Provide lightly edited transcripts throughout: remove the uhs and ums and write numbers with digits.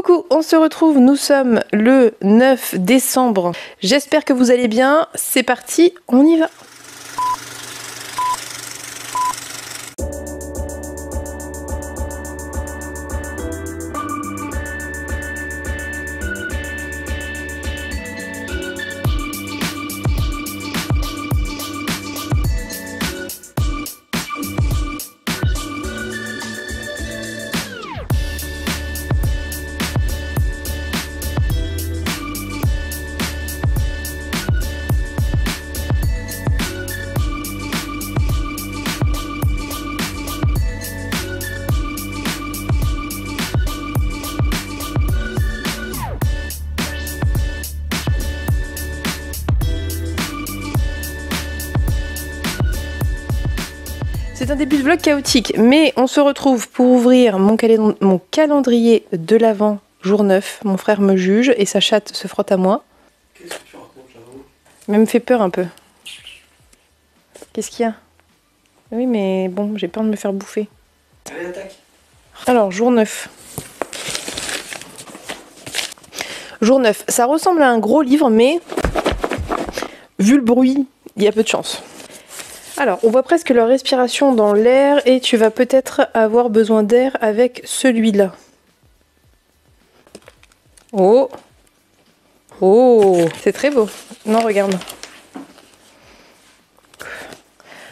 Coucou, on se retrouve, nous sommes le 9 décembre. J'espère que vous allez bien. C'est parti, on y va. C'est un début de vlog chaotique, mais on se retrouve pour ouvrir mon calendrier de l'Avent, jour 9. Mon frère me juge et sa chatte se frotte à moi. Qu'est-ce que tu racontes, j'avoue? Mais me fait peur un peu. Qu'est-ce qu'il y a? Oui, mais bon, j'ai peur de me faire bouffer. Allez, attaque. Alors, jour 9. Jour 9. Ça ressemble à un gros livre, mais vu le bruit, il y a peu de chance. Alors, on voit presque leur respiration dans l'air et tu vas peut-être avoir besoin d'air avec celui-là. Oh! Oh! C'est très beau. Non, regarde.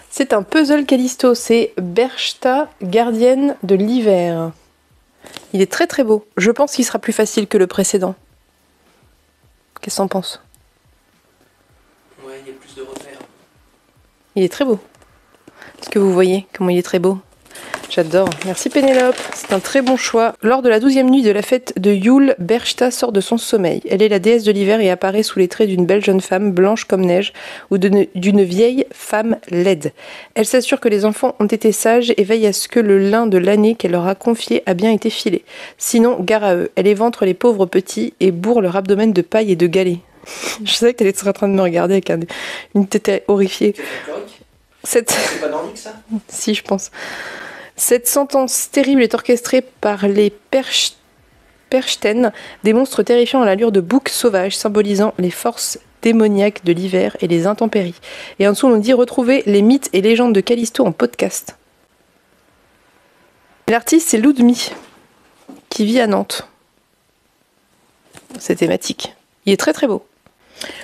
C'est un puzzle Callisto. C'est Berchta, gardienne de l'hiver. Il est très très beau. Je pense qu'il sera plus facile que le précédent. Qu'est-ce que t'en penses? Ouais, il y a plus de repères. Il est très beau. Est-ce que vous voyez comment il est très beau? J'adore. Merci Pénélope. C'est un très bon choix. Lors de la 12e nuit de la fête de Yule, Berchta sort de son sommeil. Elle est la déesse de l'hiver et apparaît sous les traits d'une belle jeune femme blanche comme neige ou d'une vieille femme laide. Elle s'assure que les enfants ont été sages et veille à ce que le lin de l'année qu'elle leur a confié a bien été filé. Sinon, gare à eux. Elle éventre les pauvres petits et bourre leur abdomen de paille et de galets. Je savais que tu étais en train de me regarder avec une tête horrifiée. C'est pas nordique ça? Si, je pense. Cette sentence terrible est orchestrée par les Perchten, des monstres terrifiants à l'allure de boucs sauvages, symbolisant les forces démoniaques de l'hiver et les intempéries. Et en dessous, on nous dit retrouver les mythes et légendes de Callisto en podcast. L'artiste, c'est Ludmi, qui vit à Nantes. C'est thématique. Il est très très beau.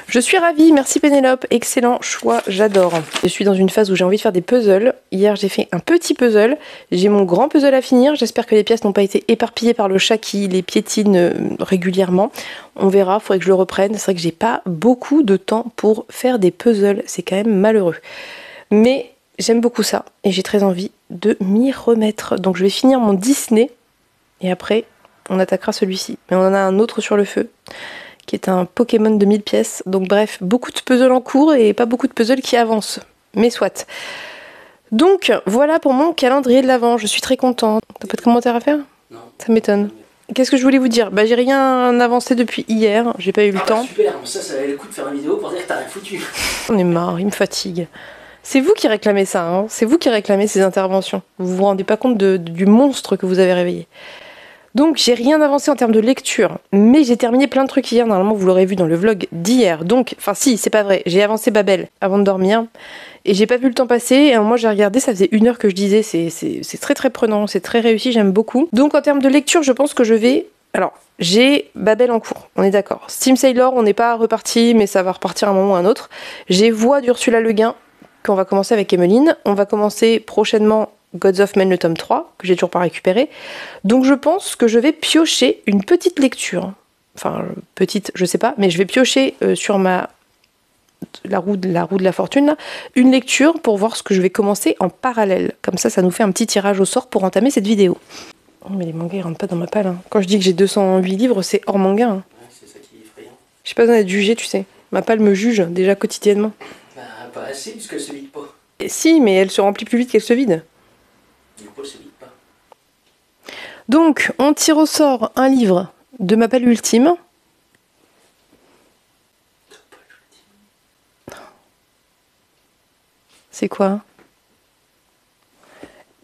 Je suis ravie, merci Pénélope, excellent choix, j'adore. Je suis dans une phase où j'ai envie de faire des puzzles. Hier j'ai fait un petit puzzle, j'ai mon grand puzzle à finir, j'espère que les pièces n'ont pas été éparpillées par le chat qui les piétine régulièrement. On verra, il faudrait que je le reprenne, c'est vrai que j'ai pas beaucoup de temps pour faire des puzzles, c'est quand même malheureux. Mais j'aime beaucoup ça et j'ai très envie de m'y remettre. Donc je vais finir mon Disney et après on attaquera celui-ci. Mais on en a un autre sur le feu, qui est un Pokémon de 1000 pièces. Donc bref, beaucoup de puzzles en cours et pas beaucoup de puzzles qui avancent. Mais soit. Donc voilà pour mon calendrier de l'Avent. Je suis très contente. T'as pas de commentaires à faire? Non. Ça m'étonne. Qu'est-ce que je voulais vous dire? Bah j'ai rien avancé depuis hier. J'ai pas eu le temps. Super, ça valait le coup de faire une vidéo pour dire que t'as rien foutu. On est marre, il me fatigue. C'est vous qui réclamez ça, hein. C'est vous qui réclamez ces interventions. Vous vous rendez pas compte du monstre que vous avez réveillé. Donc j'ai rien avancé en termes de lecture, mais j'ai terminé plein de trucs hier, normalement vous l'aurez vu dans le vlog d'hier. Donc, enfin si, c'est pas vrai, j'ai avancé Babel avant de dormir, et j'ai pas vu le temps passer, et moi j'ai regardé, ça faisait 1 heure que je disais, c'est très très prenant, c'est très réussi, j'aime beaucoup. Donc en termes de lecture, je pense que je vais... Alors, j'ai Babel en cours, on est d'accord. Steam Sailor, on n'est pas reparti, mais ça va repartir à un moment ou à un autre. J'ai Voix d'Ursula Le Guin, qu'on va commencer avec Emmeline. On va commencer prochainement Gods of Men, le tome 3, que j'ai toujours pas récupéré. Donc je pense que je vais piocher une petite lecture. Enfin, petite, je sais pas, mais je vais piocher sur la roue de la fortune, là, une lecture pour voir ce que je vais commencer en parallèle. Comme ça nous fait un petit tirage au sort pour entamer cette vidéo. Oh, mais les mangas, ils rentrent pas dans ma palle. Hein. Quand je dis que j'ai 208 livres, c'est hors manga. Hein. Ouais, c'est ça qui est effrayant. J'ai pas besoin d'être jugée, tu sais. Ma palle me juge déjà quotidiennement. Bah, pas assez, puisqu'elle se vide pas. Et si, mais elle se remplit plus vite qu'elle se vide. Du coup, elle se vide pas. Donc, on tire au sort un livre de ma palle ultime. C'est quoi?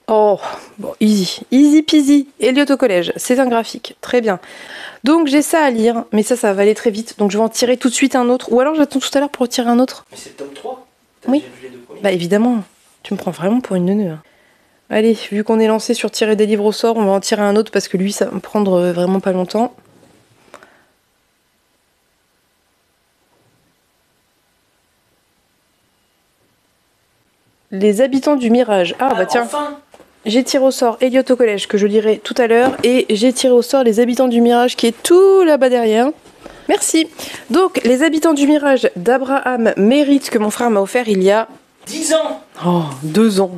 Oh, bon, easy. Easy peasy. Elliot au collège. C'est un graphique. Très bien. Donc j'ai ça à lire, mais ça va aller très vite. Donc je vais en tirer tout de suite un autre. Ou alors j'attends tout à l'heure pour tirer un autre. Mais c'est le tome 3. Oui. J'ai vu les 2 premiers. Bah évidemment, tu me prends vraiment pour une neuneu. Allez, vu qu'on est lancé sur tirer des livres au sort, on va en tirer un autre parce que lui ça va me prendre vraiment pas longtemps. Les habitants du mirage. Ah bah tiens. Enfin. J'ai tiré au sort Elliot au collège, que je lirai tout à l'heure, et j'ai tiré au sort les habitants du mirage, qui est tout là-bas derrière. Merci. Donc, les habitants du mirage d'Abraham méritent que mon frère m'a offert il y a... 10 ans. Oh, 2 ans.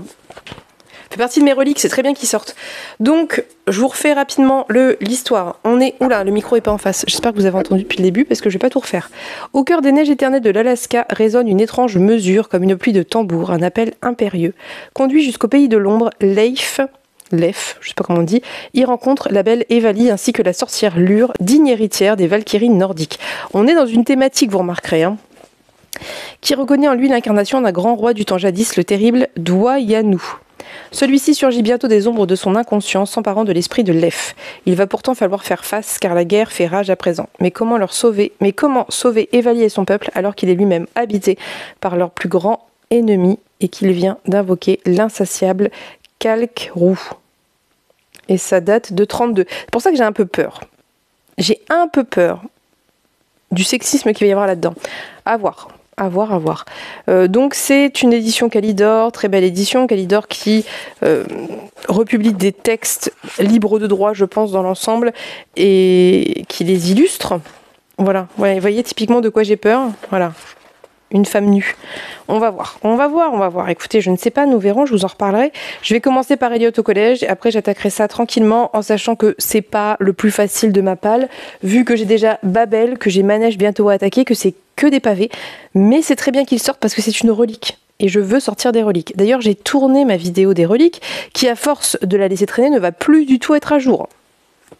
Fait partie de mes reliques, c'est très bien qu'ils sortent. Donc, je vous refais rapidement l'histoire. On est... Oula, le micro est pas en face. J'espère que vous avez entendu depuis le début, parce que je vais pas tout refaire. Au cœur des neiges éternelles de l'Alaska résonne une étrange mesure, comme une pluie de tambours, un appel impérieux. Conduit jusqu'au pays de l'ombre, Leif, je sais pas comment on dit, y rencontre la belle Evali ainsi que la sorcière Lure, digne héritière des Valkyries nordiques. On est dans une thématique, vous remarquerez, qui reconnaît en lui l'incarnation d'un grand roi du temps jadis, le terrible Dwayanu. Celui-ci surgit bientôt des ombres de son inconscient, s'emparant de l'esprit de Leif. Il va pourtant falloir faire face, car la guerre fait rage à présent. Mais comment sauver Evali et son peuple alors qu'il est lui-même habité par leur plus grand ennemi et qu'il vient d'invoquer l'insatiable Kalkrou. Et ça date de 32. C'est pour ça que j'ai un peu peur. J'ai un peu peur du sexisme qu'il va y avoir là-dedans. À voir. Donc c'est une édition Kalidor, très belle édition. Kalidor qui republie des textes libres de droit, je pense, dans l'ensemble, et qui les illustre. Voilà, vous voyez typiquement de quoi j'ai peur. Voilà. Une femme nue. On va voir. Écoutez, je ne sais pas, nous verrons, je vous en reparlerai. Je vais commencer par Elliot au collège, et après j'attaquerai ça tranquillement, en sachant que c'est pas le plus facile de ma palle, vu que j'ai déjà Babel, que j'ai Manège bientôt à attaquer, que c'est que des pavés. Mais c'est très bien qu'ils sortent parce que c'est une relique. Et je veux sortir des reliques. D'ailleurs, j'ai tourné ma vidéo des reliques, qui à force de la laisser traîner ne va plus du tout être à jour.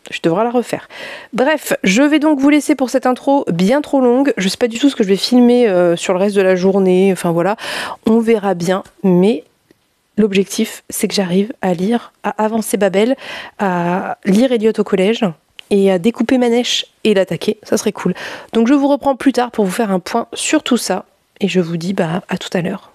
Je devrais la refaire. Bref, je vais donc vous laisser pour cette intro bien trop longue. Je sais pas du tout ce que je vais filmer sur le reste de la journée. Enfin voilà, on verra bien. Mais l'objectif, c'est que j'arrive à lire, à avancer Babel, à lire Elliot au collège et à découper Manèche et l'attaquer. Ça serait cool. Donc je vous reprends plus tard pour vous faire un point sur tout ça. Et je vous dis à tout à l'heure.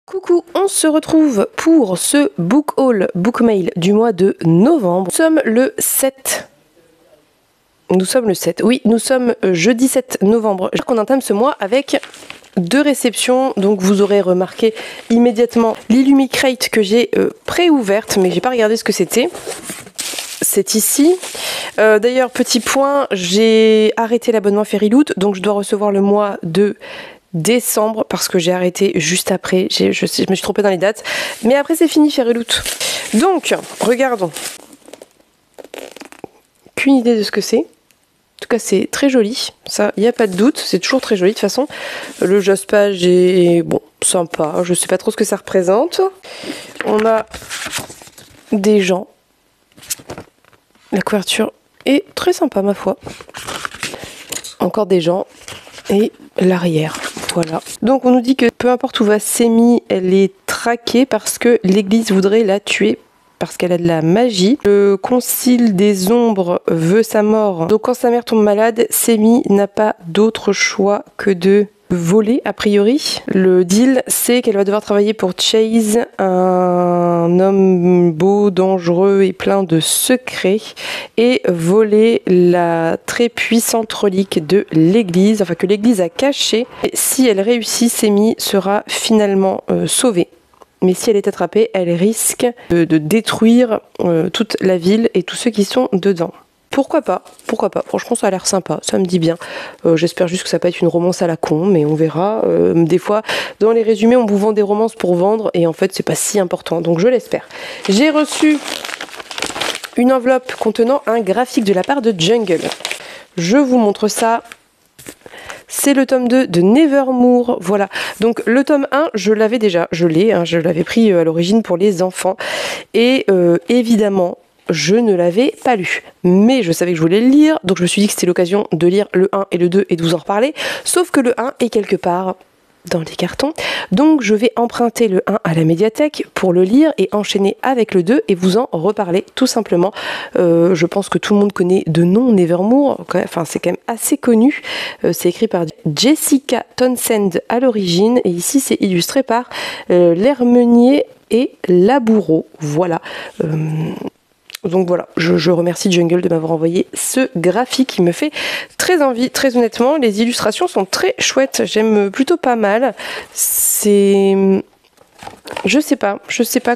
Coucou, on se retrouve pour ce book haul, book mail du mois de novembre. Nous sommes le 7. Oui, nous sommes jeudi 7 novembre. On entame ce mois avec 2 réceptions. Donc vous aurez remarqué immédiatement l'Illumicrate que j'ai pré-ouverte, mais j'ai pas regardé ce que c'était. C'est ici. D'ailleurs, petit point, j'ai arrêté l'abonnement Fairyloot, donc je dois recevoir le mois de décembre parce que j'ai arrêté juste après. Je me suis trompée dans les dates. Mais après, c'est fini, Fairyloot. Donc, regardons. Qu'une idée de ce que c'est. En tout cas, c'est très joli. Ça, il n'y a pas de doute. C'est toujours très joli de toute façon. Le Jaspage est bon, sympa. Je ne sais pas trop ce que ça représente. On a des gens. La couverture est très sympa, ma foi. Encore des gens. Et l'arrière. Voilà. Donc on nous dit que peu importe où va Sémie, elle est traquée parce que l'église voudrait la tuer parce qu'elle a de la magie. Le concile des ombres veut sa mort. Donc quand sa mère tombe malade, Sémie n'a pas d'autre choix que de voler a priori. Le deal, c'est qu'elle va devoir travailler pour Chase, un homme beau, dangereux et plein de secrets, et voler la très puissante relique de l'église, enfin que l'église a cachée. Et si elle réussit, Sémie sera finalement sauvée. Mais si elle est attrapée, elle risque de détruire toute la ville et tous ceux qui sont dedans. Pourquoi pas. Franchement, ça a l'air sympa, ça me dit bien. J'espère juste que ça va pas être une romance à la con, mais on verra. Des fois, dans les résumés, on vous vend des romances pour vendre, et en fait, c'est pas si important, donc je l'espère. J'ai reçu une enveloppe contenant un graphique de la part de Jungle. Je vous montre ça. C'est le tome 2 de Nevermore, voilà. Donc le tome 1, je l'avais déjà, je l'avais pris à l'origine pour les enfants. Et évidemment, je ne l'avais pas lu. Mais je savais que je voulais le lire, donc je me suis dit que c'était l'occasion de lire le 1 et le 2 et de vous en reparler. Sauf que le 1 est quelque part dans les cartons. Donc je vais emprunter le 1 à la médiathèque pour le lire et enchaîner avec le 2 et vous en reparler tout simplement. Je pense que tout le monde connaît de nom Nevermore, enfin c'est quand même assez connu. C'est écrit par Jessica Townsend à l'origine et ici c'est illustré par L'Hermenier et Laboureau. Voilà. Donc voilà, je remercie Jungle de m'avoir envoyé ce graphique qui me fait très envie, très honnêtement. Les illustrations sont très chouettes, j'aime plutôt pas mal. C'est... Je sais pas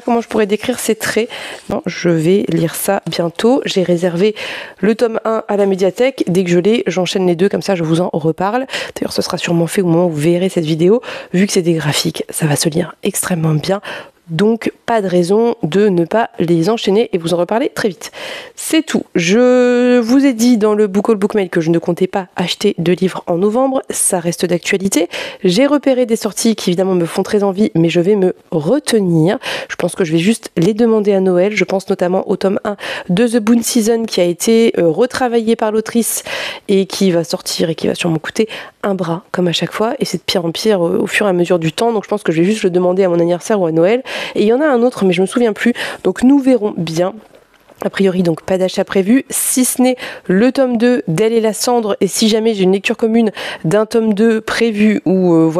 comment je pourrais décrire ces traits. Non, je vais lire ça bientôt. J'ai réservé le tome 1 à la médiathèque. Dès que je l'ai, j'enchaîne les deux, comme ça je vous en reparle. D'ailleurs, ce sera sûrement fait au moment où vous verrez cette vidéo. Vu que c'est des graphiques, ça va se lire extrêmement bien. Donc pas de raison de ne pas les enchaîner et vous en reparler très vite. C'est tout. Je vous ai dit dans le Book Haul Book Mail que je ne comptais pas acheter de livres en novembre. Ça reste d'actualité. J'ai repéré des sorties qui évidemment me font très envie, mais je vais me retenir. Je pense que je vais juste les demander à Noël. Je pense notamment au tome 1 de The Boon Season qui a été retravaillé par l'autrice et qui va sortir et qui va sûrement coûter un bras comme à chaque fois. Et c'est de pire en pire au fur et à mesure du temps. Donc je pense que je vais juste le demander à mon anniversaire ou à Noël. Et il y en a un autre, mais je me souviens plus. Donc nous verrons bien. A priori, donc pas d'achat prévu, si ce n'est le tome 2 d'Elle et la cendre. Et si jamais j'ai une lecture commune d'un tome 2 prévu ou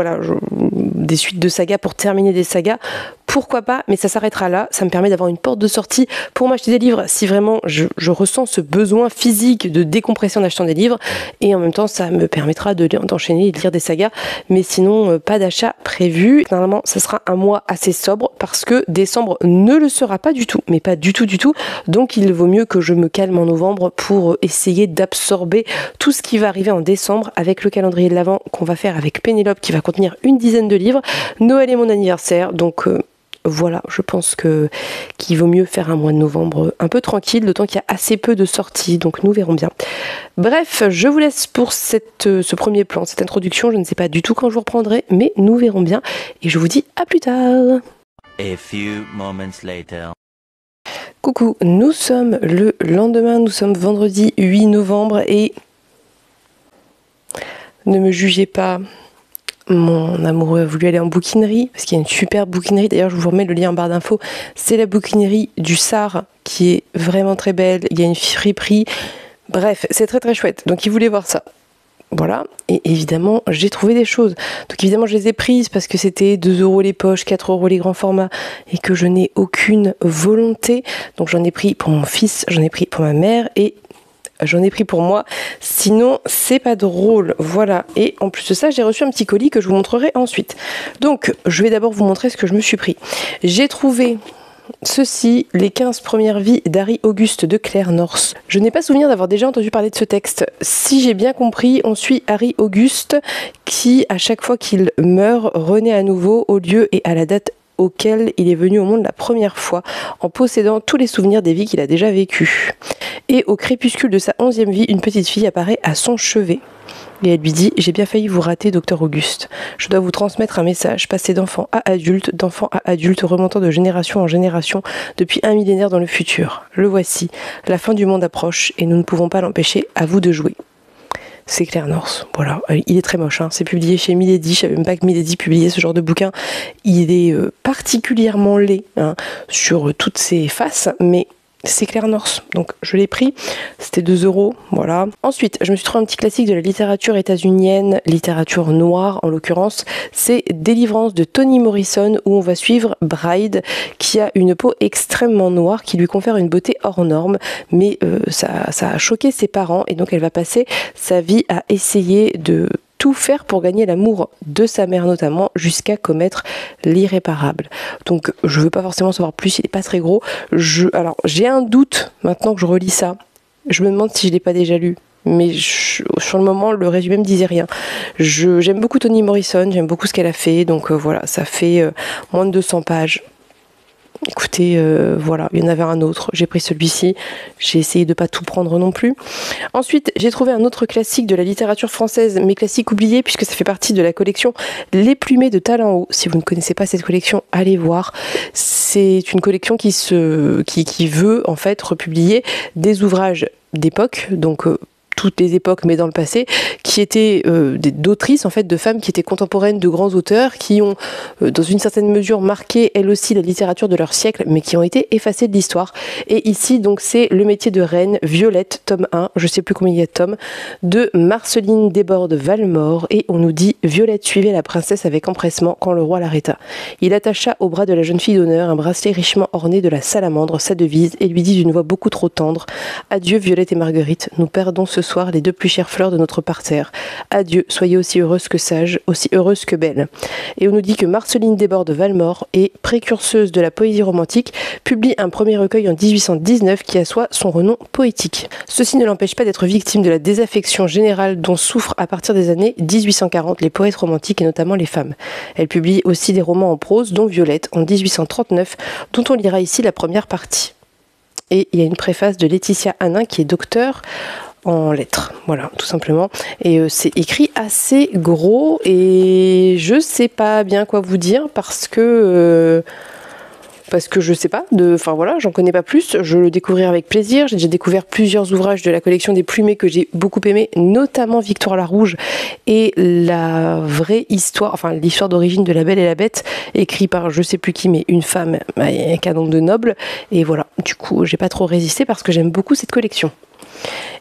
des suites de sagas pour terminer des sagas, pourquoi pas, mais ça s'arrêtera là. Ça me permet d'avoir une porte de sortie pour m'acheter des livres si vraiment je ressens ce besoin physique de décompression en achetant des livres. Et en même temps, ça me permettra d'enchaîner et de lire des sagas. Mais sinon, pas d'achat prévu. Normalement, ça sera un mois assez sobre parce que décembre ne le sera pas du tout. Mais pas du tout, du tout. Donc, il vaut mieux que je me calme en novembre pour essayer d'absorber tout ce qui va arriver en décembre avec le calendrier de l'Avent qu'on va faire avec Pénélope qui va contenir une dizaine de livres. Noël est mon anniversaire, donc... Voilà, je pense qu'il vaut mieux faire un mois de novembre un peu tranquille, d'autant qu'il y a assez peu de sorties, donc nous verrons bien. Bref, je vous laisse pour ce premier plan, cette introduction. Je ne sais pas du tout quand je vous reprendrai, mais nous verrons bien. Et je vous dis à plus tard. A few moments later. Coucou, nous sommes le lendemain, nous sommes vendredi 8 novembre et ne me jugez pas. Mon amoureux a voulu aller en bouquinerie, parce qu'il y a une super bouquinerie, d'ailleurs je vous remets le lien en barre d'infos, c'est la bouquinerie du Sar, qui est vraiment très belle, il y a une friperie, bref, c'est très très chouette, donc il voulait voir ça. Voilà, et évidemment j'ai trouvé des choses, donc évidemment je les ai prises parce que c'était 2 € les poches, 4 € les grands formats, et que je n'ai aucune volonté, donc j'en ai pris pour mon fils, j'en ai pris pour ma mère, et... j'en ai pris pour moi, sinon c'est pas drôle, voilà. Et en plus de ça, j'ai reçu un petit colis que je vous montrerai ensuite. Donc, je vais d'abord vous montrer ce que je me suis pris. J'ai trouvé ceci, Les 15 premières vies d'Harry Auguste de Claire North. Je n'ai pas souvenir d'avoir déjà entendu parler de ce texte. Si j'ai bien compris, on suit Harry Auguste qui, à chaque fois qu'il meurt, renaît à nouveau au lieu et à la date auquel il est venu au monde la première fois, en possédant tous les souvenirs des vies qu'il a déjà vécues. Et au crépuscule de sa 11e vie, une petite fille apparaît à son chevet. Et elle lui dit « J'ai bien failli vous rater, docteur Auguste. Je dois vous transmettre un message, passé d'enfant à adulte, remontant de génération en génération, depuis un millénaire dans le futur. Le voici. La fin du monde approche, et nous ne pouvons pas l'empêcher. À vous de jouer. » C'est Claire North, voilà. Il est très moche, hein. C'est publié chez Milady. Je savais même pas que Milady publiait ce genre de bouquin. Il est particulièrement laid, hein, sur toutes ses faces, mais c'est Claire North, donc je l'ai pris, c'était 2 €, voilà. Ensuite, je me suis trouvé un petit classique de la littérature états-unienne, littérature noire en l'occurrence, c'est Délivrance de Toni Morrison, où on va suivre Bride, qui a une peau extrêmement noire, qui lui confère une beauté hors norme, mais ça a choqué ses parents, et donc elle va passer sa vie à essayer de tout faire pour gagner l'amour de sa mère notamment, jusqu'à commettre l'irréparable. Donc je veux pas forcément savoir plus, il est pas très gros. Alors j'ai un doute maintenant que je relis ça. Je me demande si je l'ai pas déjà lu. Mais sur le moment, le résumé me disait rien. J'aime beaucoup Toni Morrison, j'aime beaucoup ce qu'elle a fait. Donc voilà, ça fait moins de 200 pages. Écoutez, voilà, il y en avait un autre, j'ai pris celui-ci, j'ai essayé de pas tout prendre non plus. Ensuite, j'ai trouvé un autre classique de la littérature française, mais classique oublié, puisque ça fait partie de la collection Les Plumées de Talleyrand. Si vous ne connaissez pas cette collection, allez voir. C'est une collection qui veut en fait republier des ouvrages d'époque, donc toutes les époques, mais dans le passé, qui étaient d'autrices, en fait, de femmes qui étaient contemporaines de grands auteurs, qui ont, dans une certaine mesure, marqué, elles aussi, la littérature de leur siècle, mais qui ont été effacées de l'histoire. Et ici, donc, c'est Le métier de reine, Violette, tome 1, je sais plus combien il y a de tomes, de Marceline Desbordes-Valmore, et on nous dit « Violette suivait la princesse avec empressement quand le roi l'arrêta. Il attacha au bras de la jeune fille d'honneur un bracelet richement orné de la salamandre, sa devise, et lui dit d'une voix beaucoup trop tendre « Adieu Violette et Marguerite, nous perdons ce soir les deux plus chères fleurs de notre parterre. Adieu, soyez aussi heureuses que sages, aussi heureuses que belles. » Et on nous dit que Marceline Desbordes-Valmore est précurseuse de la poésie romantique, publie un premier recueil en 1819 qui assoit son renom poétique. Ceci ne l'empêche pas d'être victime de la désaffection générale dont souffrent à partir des années 1840 les poètes romantiques et notamment les femmes. Elle publie aussi des romans en prose, dont Violette en 1839, dont on lira ici la première partie. Et il y a une préface de Laetitia Hanin qui est docteur en lettres, voilà, tout simplement. Et c'est écrit assez gros et je sais pas bien quoi vous dire parce que je sais pas, enfin voilà, j'en connais pas plus, je le découvrirai avec plaisir. J'ai déjà découvert plusieurs ouvrages de la collection des Plumées que j'ai beaucoup aimé, notamment Victoire la Rouge et la vraie histoire, enfin l'histoire d'origine de La Belle et la Bête, écrit par je sais plus qui, mais une femme avec un nom de noble. Et voilà, du coup, j'ai pas trop résisté parce que j'aime beaucoup cette collection.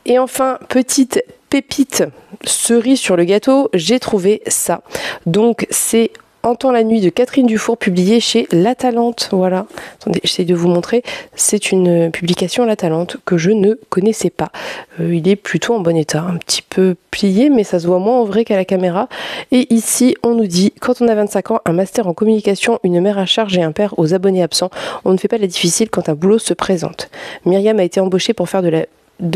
Et enfin, petite pépite, cerise sur le gâteau, j'ai trouvé ça. Donc c'est Entends la nuit de Catherine Dufour, publié chez La Talente. Voilà, attendez, j'essaie de vous montrer. C'est une publication La Talente que je ne connaissais pas. Il est plutôt en bon état, un petit peu plié, mais ça se voit moins en vrai qu'à la caméra. Et ici, on nous dit, quand on a 25 ans, un master en communication, une mère à charge et un père aux abonnés absents, on ne fait pas la difficile quand un boulot se présente. Myriam a été embauchée pour faire de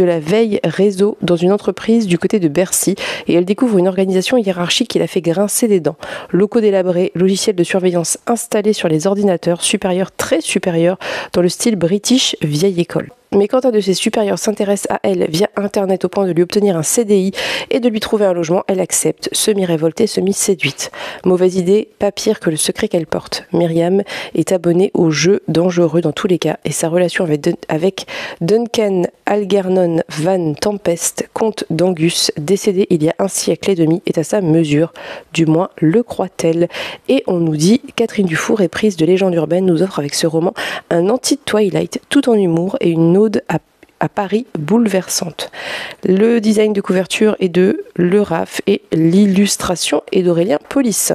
la veille réseau dans une entreprise du côté de Bercy et elle découvre une organisation hiérarchique qui la fait grincer des dents. Locaux délabrés, logiciels de surveillance installés sur les ordinateurs, supérieurs très supérieurs, dans le style british vieille école. Mais quand un de ses supérieurs s'intéresse à elle via Internet au point de lui obtenir un CDI et de lui trouver un logement, elle accepte, semi-révoltée, semi-séduite. Mauvaise idée, pas pire que le secret qu'elle porte. Myriam est abonnée aux jeux dangereux dans tous les cas et sa relation avec Duncan Algernon Van Tempest, comte d'Angus, décédé il y a un siècle et demi, est à sa mesure. Du moins le croit-elle. Et on nous dit, Catherine Dufour, éprise de légende urbaine, nous offre avec ce roman un anti-Twilight tout en humour et une ode à Paris bouleversante. Le design de couverture est de Le Raff et l'illustration est d'Aurélien Polis.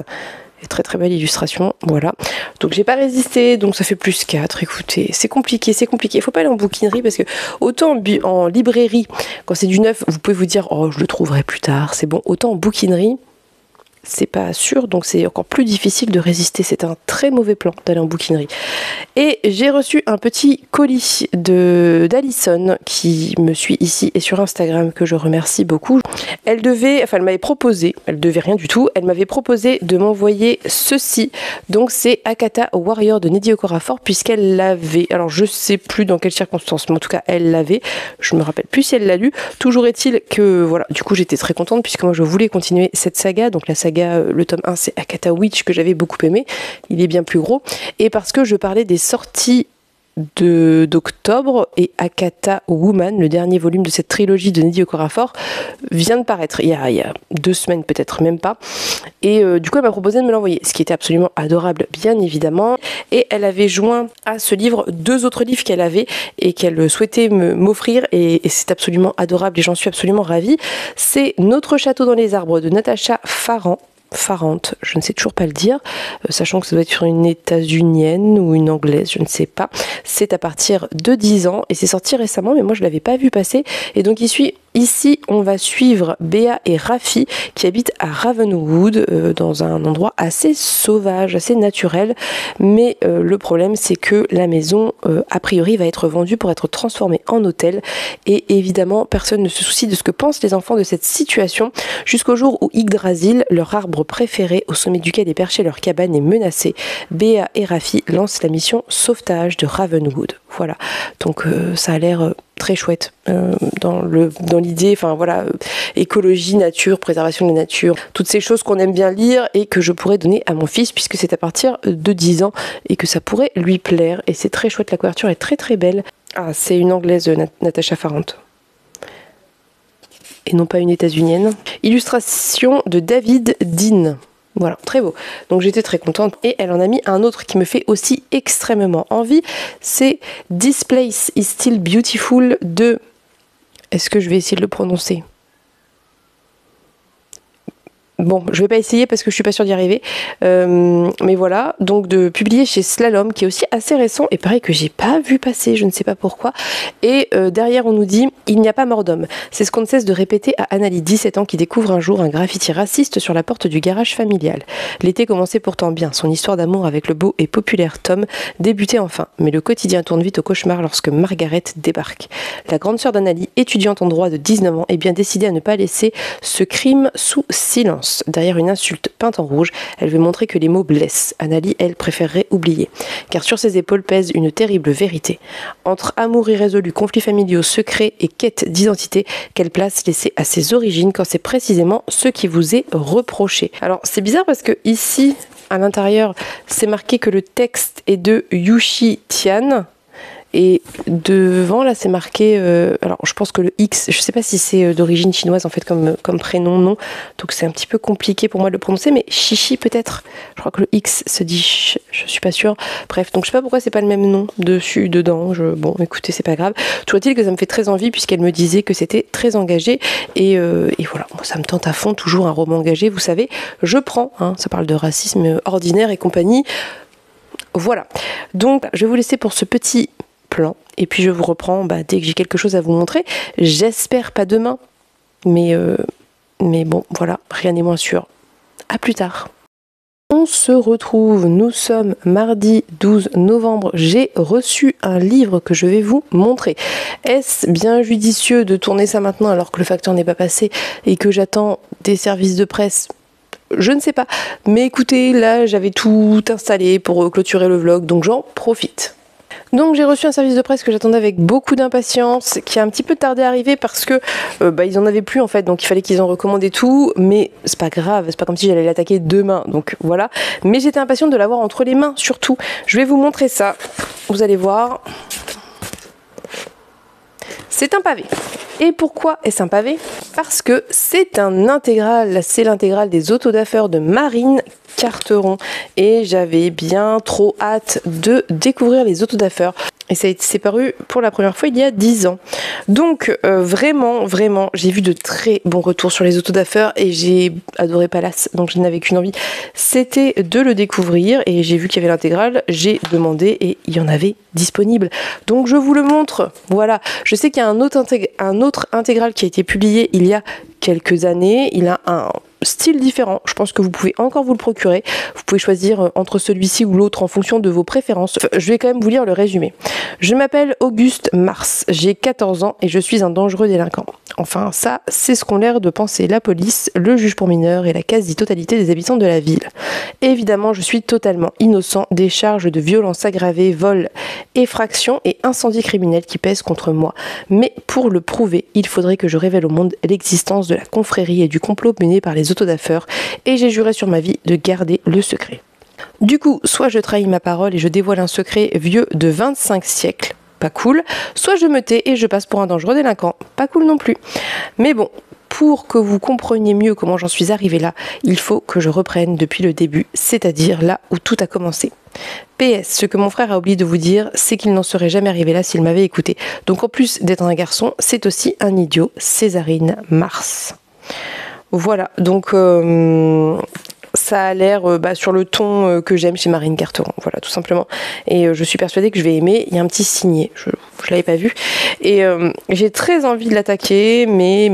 Et très très belle illustration, voilà. Donc j'ai pas résisté, donc ça fait plus 4. Écoutez, c'est compliqué. Il faut pas aller en bouquinerie parce que autant en librairie, quand c'est du neuf, vous pouvez vous dire oh je le trouverai plus tard, c'est bon. Autant en bouquinerie, c'est pas sûr, donc c'est encore plus difficile de résister. C'est un très mauvais plan d'aller en bouquinerie. Et j'ai reçu un petit colis d'Alison qui me suit ici et sur Instagram, que je remercie beaucoup. Elle m'avait proposé, elle devait rien du tout, elle m'avait proposé de m'envoyer ceci. Donc c'est Akata Warrior de Nnedi Okorafor, puisqu'elle l'avait, alors je sais plus dans quelles circonstances, mais en tout cas elle l'avait, je me rappelle plus si elle l'a lu. Toujours est-il que voilà, du coup j'étais très contente puisque moi je voulais continuer cette saga, donc la saga, le tome 1 c'est Akata Witch que j'avais beaucoup aimé, il est bien plus gros, et parce que je parlais des sorties d'octobre, et Akata Woman, le dernier volume de cette trilogie de Nnedi Okorafor, vient de paraître il y a 2 semaines, peut-être même pas, et du coup elle m'a proposé de me l'envoyer, ce qui était absolument adorable bien évidemment. Et elle avait joint à ce livre 2 autres livres qu'elle avait et qu'elle souhaitait m'offrir, et c'est absolument adorable et j'en suis absolument ravie. C'est Notre château dans les arbres de Natacha Farrant, je ne sais toujours pas le dire, sachant que ça doit être sur une états-unienne ou une anglaise, je ne sais pas. C'est à partir de 10 ans et c'est sorti récemment, mais moi je ne l'avais pas vu passer. Et donc ici, on va suivre Béa et Rafi qui habitent à Ravenwood, dans un endroit assez sauvage, assez naturel. Mais le problème, c'est que la maison, a priori, va être vendue pour être transformée en hôtel. Et évidemment, personne ne se soucie de ce que pensent les enfants de cette situation, jusqu'au jour où Yggdrasil, leur arbre préféré, au sommet duquel est perchée leur cabane, est menacé. Béa et Rafi lancent la mission sauvetage de Ravenwood. Voilà, donc ça a l'air très chouette dans l'idée, enfin voilà, écologie, nature, préservation de la nature, toutes ces choses qu'on aime bien lire et que je pourrais donner à mon fils puisque c'est à partir de 10 ans et que ça pourrait lui plaire. Et c'est très chouette, la couverture est très très belle. Ah, c'est une anglaise, Natacha Farrant. et non pas une états-unienne. Illustration de David Dean. Voilà, très beau. Donc j'étais très contente. Et elle en a mis un autre qui me fait aussi extrêmement envie. C'est This Place is Still Beautiful de... Est-ce que je vais essayer de le prononcer ? Bon, je vais pas essayer parce que je suis pas sûre d'y arriver. Mais voilà, donc de publier chez Slalom, qui est aussi assez récent, et pareil que j'ai pas vu passer, je ne sais pas pourquoi. Et derrière, on nous dit « Il n'y a pas mort d'homme ». C'est ce qu'on ne cesse de répéter à Annalie, 17 ans, qui découvre un jour un graffiti raciste sur la porte du garage familial. L'été commençait pourtant bien. Son histoire d'amour avec le beau et populaire Tom débutait enfin. Mais le quotidien tourne vite au cauchemar lorsque Margaret débarque. La grande sœur d'Annalie, étudiante en droit de 19 ans, est bien décidée à ne pas laisser ce crime sous silence. Derrière une insulte peinte en rouge, elle veut montrer que les mots blessent. Annalie, elle, préférerait oublier. Car sur ses épaules pèse une terrible vérité. Entre amour irrésolu, conflits familiaux, secrets et quête d'identité, quelle place laisser à ses origines quand c'est précisément ce qui vous est reproché. Alors c'est bizarre parce que ici, à l'intérieur, c'est marqué que le texte est de Yushi Tian. Et devant, là, c'est marqué... alors, je pense que le X, je sais pas si c'est d'origine chinoise, en fait, comme prénom, non. Donc, c'est un petit peu compliqué pour moi de le prononcer, mais Chichi, peut-être. Je crois que le X se dit... Je suis pas sûre. Bref, donc je sais pas pourquoi c'est pas le même nom dessus, dedans. Bon, écoutez, c'est pas grave. Toujours est-il que ça me fait très envie, puisqu'elle me disait que c'était très engagé. Et voilà, moi, ça me tente à fond, toujours un roman engagé, vous savez. Je prends, hein, ça parle de racisme ordinaire et compagnie. Voilà. Donc, je vais vous laisser pour ce petit... plan. Et puis je vous reprends dès que j'ai quelque chose à vous montrer. J'espère pas demain, mais bon, voilà, rien n'est moins sûr. À plus tard. On se retrouve, nous sommes mardi 12 novembre. J'ai reçu un livre que je vais vous montrer. Est-ce bien judicieux de tourner ça maintenant alors que le facteur n'est pas passé et que j'attends des services de presse ? Je ne sais pas. Mais écoutez, là, j'avais tout installé pour clôturer le vlog, donc j'en profite. Donc j'ai reçu un service de presse que j'attendais avec beaucoup d'impatience, qui a un petit peu tardé à arriver parce que ils en avaient plus en fait, donc il fallait qu'ils en recommandent tout, mais c'est pas grave, c'est pas comme si j'allais l'attaquer demain, donc voilà. Mais j'étais impatiente de l'avoir entre les mains surtout. Je vais vous montrer ça, vous allez voir. C'est un pavé. Et pourquoi est-ce un pavé ? Parce que c'est un intégral, c'est l'intégrale des autodafeurs de Marine Carteron. Et j'avais bien trop hâte de découvrir les autodafeurs. Et c'est paru pour la première fois il y a 10 ans. Donc vraiment, j'ai vu de très bons retours sur les autodafeurs et j'ai adoré Palace, donc je n'avais qu'une envie, c'était de le découvrir. Et j'ai vu qu'il y avait l'intégrale, j'ai demandé et il y en avait disponible. Donc je vous le montre, voilà. Je sais qu'il y a un autre intégral qui a été publié il y a quelques années, il a un style différent, je pense que vous pouvez encore vous le procurer, vous pouvez choisir entre celui-ci ou l'autre en fonction de vos préférences. Je vais quand même vous lire le résumé. Je m'appelle Auguste Mars, j'ai 14 ans et je suis un dangereux délinquant. Enfin ça, c'est ce qu'ont l'air de penser la police, le juge pour mineurs et la quasi-totalité des habitants de la ville. Évidemment, je suis totalement innocent des charges de violence aggravée, vol, effraction et incendie criminel qui pèsent contre moi. Mais pour le prouver, il faudrait que je révèle au monde l'existence de la confrérie et du complot mené par les autodafeurs et j'ai juré sur ma vie de garder le secret. Du coup, soit je trahis ma parole et je dévoile un secret vieux de 25 siècles, pas cool, soit je me tais et je passe pour un dangereux délinquant, pas cool non plus. Mais bon, pour que vous compreniez mieux comment j'en suis arrivée là, il faut que je reprenne depuis le début, c'est-à-dire là où tout a commencé. PS, ce que mon frère a oublié de vous dire, c'est qu'il n'en serait jamais arrivé là s'il m'avait écouté. Donc en plus d'être un garçon, c'est aussi un idiot, Césarine Mars. Voilà, donc ça a l'air sur le ton que j'aime chez Marine Carteron, voilà, tout simplement. Et je suis persuadée que je vais aimer. Il y a un petit signet, je l'avais pas vu. Et j'ai très envie de l'attaquer, mais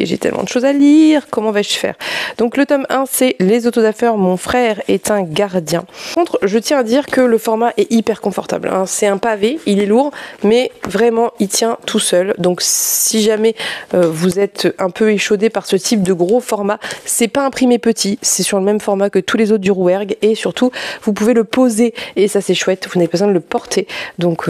j'ai tellement de choses à lire, comment vais-je faire ? Donc le tome 1, c'est Les autodafeurs, mon frère est un gardien. Par contre, je tiens à dire que le format est hyper confortable, hein. C'est un pavé, il est lourd, mais vraiment, il tient tout seul. Donc si jamais vous êtes un peu échaudé par ce type de gros format, c'est pas imprimé petit, c'est sur le même format format que tous les autres du Rouergue et surtout vous pouvez le poser et ça c'est chouette, vous n'avez pas besoin de le porter. Donc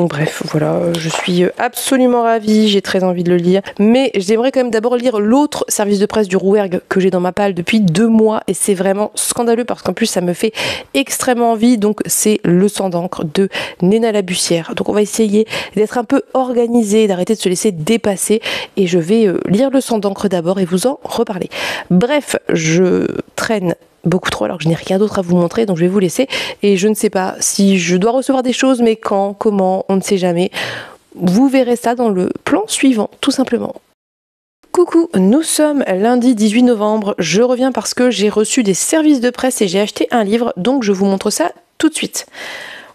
bref, voilà, je suis absolument ravie, j'ai très envie de le lire. Mais j'aimerais quand même d'abord lire l'autre service de presse du Rouergue que j'ai dans ma palle depuis 2 mois et c'est vraiment scandaleux parce qu'en plus ça me fait extrêmement envie. Donc c'est Le Sang d'encre de Néna Labussière. Donc on va essayer d'être un peu organisé, d'arrêter de se laisser dépasser et je vais lire Le Sang d'encre d'abord et vous en reparler. Bref, je traîne beaucoup trop alors que je n'ai rien d'autre à vous montrer, donc je vais vous laisser et je ne sais pas si je dois recevoir des choses, mais quand, comment, on ne sait jamais. Vous verrez ça dans le plan suivant, tout simplement. Coucou, nous sommes lundi 18 novembre, je reviens parce que j'ai reçu des services de presse et j'ai acheté un livre, donc je vous montre ça tout de suite.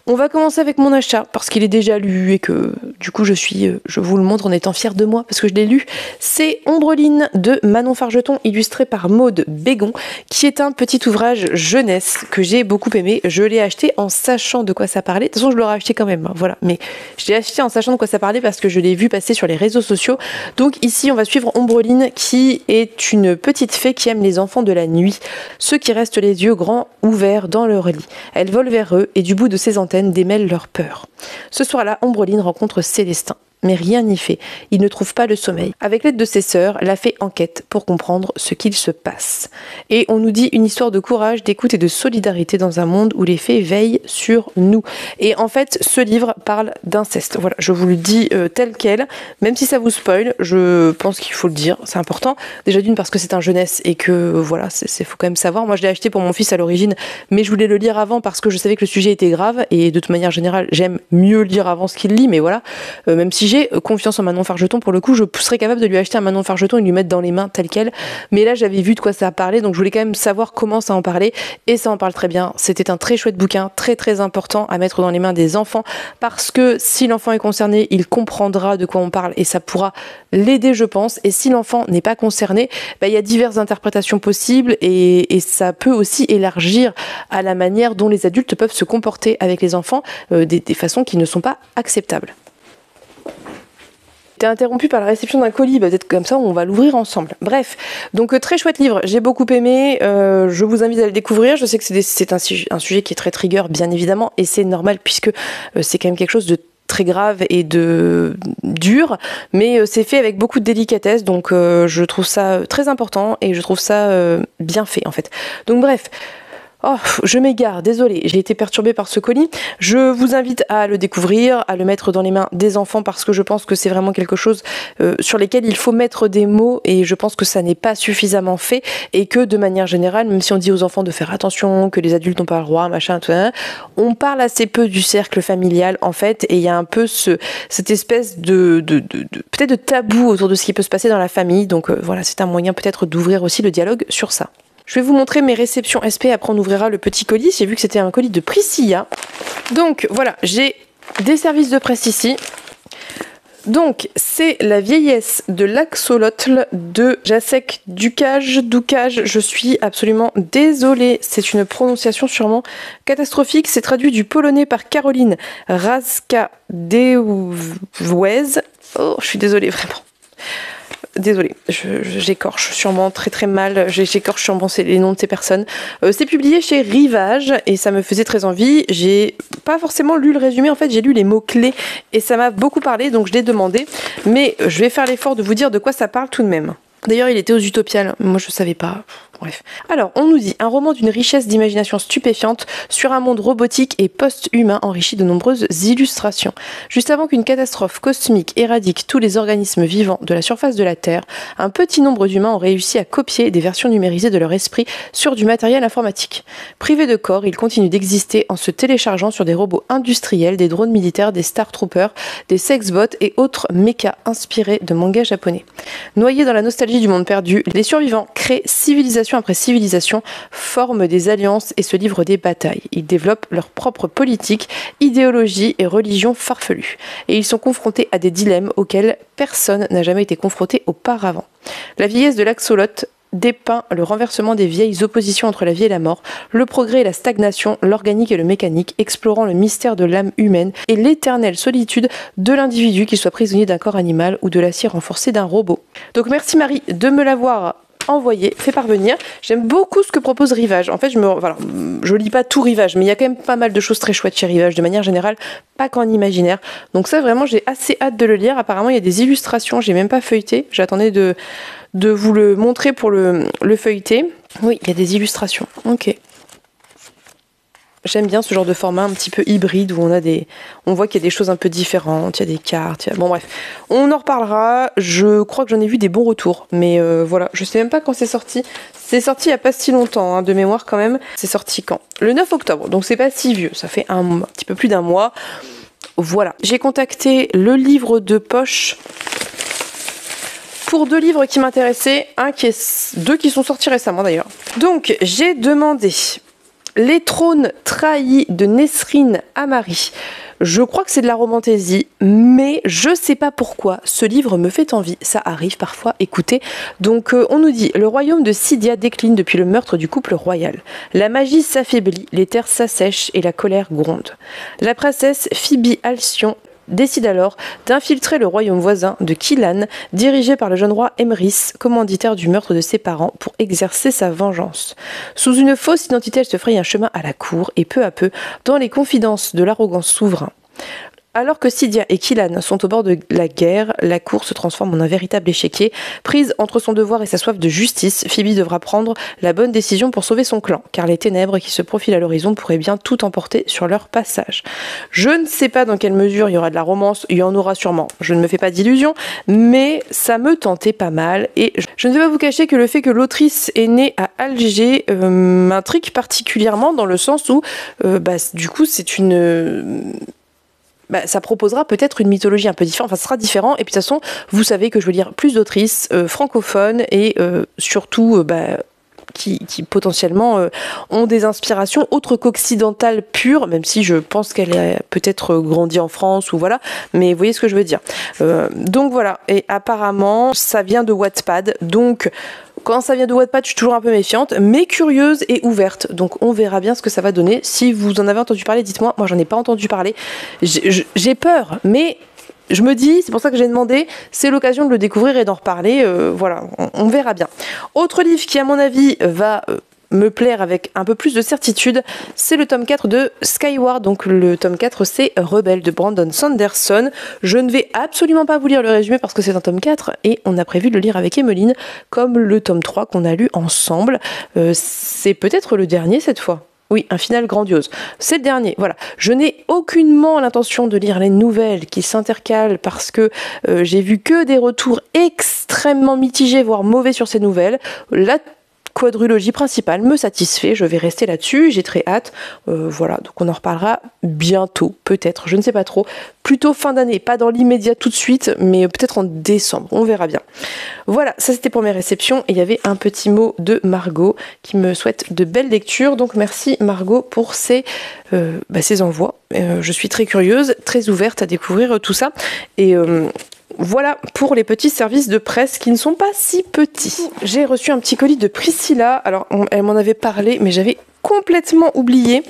On va commencer avec mon achat parce qu'il est déjà lu et que du coup je vous le montre en étant fière de moi parce que je l'ai lu. C'est Ombreline de Manon Fargeton illustré par Maude Bégon qui est un petit ouvrage jeunesse que j'ai beaucoup aimé. Je l'ai acheté en sachant de quoi ça parlait. De toute façon je l'aurais acheté quand même, voilà. Mais je l'ai acheté en sachant de quoi ça parlait parce que je l'ai vu passer sur les réseaux sociaux. Donc ici on va suivre Ombreline qui est une petite fée qui aime les enfants de la nuit. Ceux qui restent les yeux grands ouverts dans leur lit. Elle vole vers eux et du bout de ses antennes démêle leur peur. Ce soir-là, Ombreline rencontre Célestin. Mais rien n'y fait, il ne trouve pas le sommeil. Avec l'aide de ses sœurs, la fée enquête pour comprendre ce qu'il se passe. Et on nous dit une histoire de courage, d'écoute et de solidarité dans un monde où les fées veillent sur nous. Et en fait, ce livre parle d'inceste. Voilà, je vous le dis tel quel, même si ça vous spoil, je pense qu'il faut le dire, c'est important. Déjà d'une parce que c'est un jeunesse et que voilà, faut quand même savoir. Moi je l'ai acheté pour mon fils à l'origine, mais je voulais le lire avant parce que je savais que le sujet était grave et de toute manière générale, j'aime mieux lire avant ce qu'il lit, mais voilà, même si j'ai confiance en Manon Fargeton, pour le coup je serais capable de lui acheter un Manon Fargeton et lui mettre dans les mains tel quel, mais là j'avais vu de quoi ça parlait, donc je voulais quand même savoir comment ça en parlait, et ça en parle très bien. C'était un très chouette bouquin, très très important à mettre dans les mains des enfants, parce que si l'enfant est concerné, il comprendra de quoi on parle, et ça pourra l'aider je pense, et si l'enfant n'est pas concerné, il y a diverses interprétations possibles, et ça peut aussi élargir à la manière dont les adultes peuvent se comporter avec les enfants, des façons qui ne sont pas acceptables. T'es interrompu par la réception d'un colis, peut-être comme ça on va l'ouvrir ensemble. Bref, donc très chouette livre, j'ai beaucoup aimé, je vous invite à le découvrir. Je sais que c'est un sujet qui est très trigger bien évidemment, et c'est normal puisque c'est quand même quelque chose de très grave et de dur, mais c'est fait avec beaucoup de délicatesse, donc je trouve ça très important et je trouve ça bien fait en fait. Donc bref. Oh, je m'égare, désolée, j'ai été perturbée par ce colis. Je vous invite à le découvrir, à le mettre dans les mains des enfants parce que je pense que c'est vraiment quelque chose sur lesquels il faut mettre des mots et je pense que ça n'est pas suffisamment fait et que de manière générale, même si on dit aux enfants de faire attention, que les adultes n'ont pas le droit, machin, tout ça, on parle assez peu du cercle familial en fait et il y a un peu cette espèce de peut-être de tabou autour de ce qui peut se passer dans la famille. Donc voilà, c'est un moyen peut-être d'ouvrir aussi le dialogue sur ça. Je vais vous montrer mes réceptions SP, après on ouvrira le petit colis. J'ai vu que c'était un colis de Priscilla. Donc voilà, j'ai des services de presse ici. Donc c'est La vieillesse de l'axolotl de Jacek Dukaj, je suis absolument désolée, c'est une prononciation sûrement catastrophique. C'est traduit du polonais par Caroline Raska-Dewez. Oh, je suis désolée vraiment. Désolée, j'écorche sûrement très très mal, j'écorche sûrement les noms de ces personnes. C'est publié chez Rivage et ça me faisait très envie. J'ai pas forcément lu le résumé, en fait j'ai lu les mots-clés et ça m'a beaucoup parlé, donc je l'ai demandé. Mais je vais faire l'effort de vous dire de quoi ça parle tout de même. D'ailleurs il était aux Utopiales, moi je savais pas. Bref. Alors, on nous dit un roman d'une richesse d'imagination stupéfiante sur un monde robotique et post-humain enrichi de nombreuses illustrations. Juste avant qu'une catastrophe cosmique éradique tous les organismes vivants de la surface de la Terre, un petit nombre d'humains ont réussi à copier des versions numérisées de leur esprit sur du matériel informatique. Privés de corps, ils continuent d'exister en se téléchargeant sur des robots industriels, des drones militaires, des Star Troopers, des sexbots et autres mechas inspirés de mangas japonais. Noyés dans la nostalgie du monde perdu, les survivants créent civilisation après civilisation, forment des alliances et se livrent des batailles. Ils développent leur propre politique, idéologie et religion farfelue. Et ils sont confrontés à des dilemmes auxquels personne n'a jamais été confronté auparavant. La vieillesse de l'axolotl dépeint le renversement des vieilles oppositions entre la vie et la mort, le progrès et la stagnation, l'organique et le mécanique, explorant le mystère de l'âme humaine et l'éternelle solitude de l'individu, qu'il soit prisonnier d'un corps animal ou de l'acier renforcé d'un robot. Donc merci Marie de me l'avoir envoyer, fait parvenir. J'aime beaucoup ce que propose Rivage. En fait, je lis pas tout Rivage, mais il y a quand même pas mal de choses très chouettes chez Rivage, de manière générale, pas qu'en imaginaire. Donc ça, vraiment, j'ai assez hâte de le lire. Apparemment, il y a des illustrations, j'ai même pas feuilleté. J'attendais de vous le montrer pour le feuilleter. Oui, il y a des illustrations. Ok. J'aime bien ce genre de format un petit peu hybride où on voit qu'il y a des choses un peu différentes, il y a des cartes, bon bref. On en reparlera, je crois que j'en ai vu des bons retours, mais voilà, je sais même pas quand c'est sorti. C'est sorti il y a pas si longtemps, hein, de mémoire quand même. C'est sorti quand? Le 9 octobre, donc c'est pas si vieux, ça fait un petit peu plus d'un mois. Voilà, j'ai contacté le livre de poche pour 2 livres qui m'intéressaient, 2 qui sont sortis récemment d'ailleurs. Donc j'ai demandé Les Trônes Trahis de Nesrine Amari. Je crois que c'est de la romantaisie, mais je sais pas pourquoi ce livre me fait envie. Ça arrive parfois, écoutez. Donc on nous dit, le royaume de Sidia décline depuis le meurtre du couple royal. La magie s'affaiblit, les terres s'assèchent et la colère gronde. La princesse Phoebe Alcyon décide alors d'infiltrer le royaume voisin de Killan, dirigé par le jeune roi Emrys, commanditaire du meurtre de ses parents, pour exercer sa vengeance. Sous une fausse identité, elle se fraye un chemin à la cour et peu à peu, dans les confidences de l'arrogant souverain. Alors que Sidia et Killan sont au bord de la guerre, la cour se transforme en un véritable échiquier. Prise entre son devoir et sa soif de justice, Phoebe devra prendre la bonne décision pour sauver son clan, car les ténèbres qui se profilent à l'horizon pourraient bien tout emporter sur leur passage. Je ne sais pas dans quelle mesure il y aura de la romance, il y en aura sûrement, je ne me fais pas d'illusions, mais ça me tentait pas mal, et je ne vais pas vous cacher que le fait que l'autrice est née à Alger m'intrigue particulièrement, dans le sens où, du coup, c'est une... ça proposera peut-être une mythologie un peu différente, enfin ce sera différent, et puis de toute façon, vous savez que je veux lire plus d'autrices francophones, et surtout qui potentiellement ont des inspirations autres qu'occidentales pures, même si je pense qu'elle a peut-être grandi en France, ou voilà, mais vous voyez ce que je veux dire. Donc voilà, et apparemment, ça vient de Wattpad, donc... Quand ça vient de Wattpad, je suis toujours un peu méfiante, mais curieuse et ouverte. Donc on verra bien ce que ça va donner. Si vous en avez entendu parler, dites-moi. Moi, j'en ai pas entendu parler. J'ai peur, mais je me dis, c'est pour ça que j'ai demandé, c'est l'occasion de le découvrir et d'en reparler. Voilà, on verra bien. Autre livre qui, à mon avis, va... me plaire avec un peu plus de certitude, c'est le tome 4 de Skyward. Donc le tome 4, c'est Rebelle de Brandon Sanderson. Je ne vais absolument pas vous lire le résumé parce que c'est un tome 4 et on a prévu de le lire avec Emeline, comme le tome 3 qu'on a lu ensemble. C'est peut-être le dernier cette fois. Oui, un final grandiose. C'est le dernier, voilà. Je n'ai aucunement l'intention de lire les nouvelles qui s'intercalent parce que j'ai vu que des retours extrêmement mitigés, voire mauvais sur ces nouvelles. La quadrilogie principale me satisfait, je vais rester là-dessus, j'ai très hâte. Voilà, donc on en reparlera bientôt, peut-être, je ne sais pas trop. Plutôt fin d'année, pas dans l'immédiat tout de suite, mais peut-être en décembre, on verra bien. Voilà, ça c'était pour mes réceptions, et il y avait un petit mot de Margot qui me souhaite de belles lectures, donc merci Margot pour ces envois. Je suis très curieuse, très ouverte à découvrir tout ça, et... voilà pour les petits services de presse qui ne sont pas si petits. J'ai reçu un petit colis de Priscilla. Alors, elle m'en avait parlé, mais j'avais complètement oublié.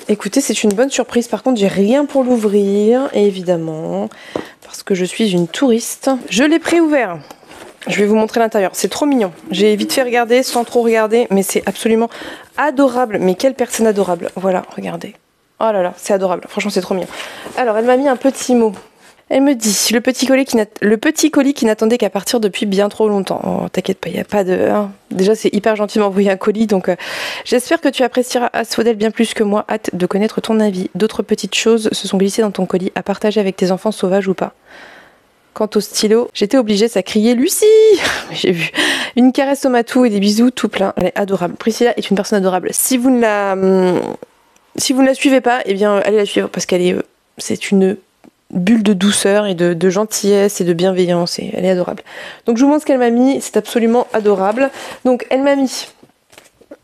Écoutez, c'est une bonne surprise. Par contre, j'ai rien pour l'ouvrir, évidemment, parce que je suis une touriste. Je l'ai préouvert. Je vais vous montrer l'intérieur. C'est trop mignon. J'ai vite fait regarder sans trop regarder, mais c'est absolument adorable. Mais quelle personne adorable. Voilà, regardez. Oh là là, c'est adorable. Franchement, c'est trop mignon. Alors, elle m'a mis un petit mot. Elle me dit, le petit colis qui n'attendait qu'à partir depuis bien trop longtemps. Oh, t'inquiète pas, il n'y a pas de... Hein. Déjà, c'est hyper gentil de m'envoyer un colis, donc j'espère que tu apprécieras Asphodel bien plus que moi. Hâte de connaître ton avis. D'autres petites choses se sont glissées dans ton colis, à partager avec tes enfants sauvages ou pas. Quant au stylo, j'étais obligée, ça criait « Lucie !» J'ai vu. Une caresse au matou et des bisous tout plein. Elle est adorable. Priscilla est une personne adorable. Si vous ne la suivez pas, eh bien, allez la suivre, parce c'est une... bulle de douceur et de gentillesse et de bienveillance, et elle est adorable. Donc je vous montre ce qu'elle m'a mis, c'est absolument adorable. Donc elle m'a mis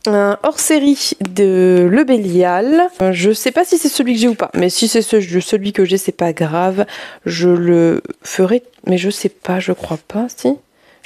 un hors-série de Le Bélial. Je sais pas si c'est celui que j'ai ou pas, mais si c'est celui que j'ai, c'est pas grave. Je le ferai, mais je sais pas, je crois pas, si.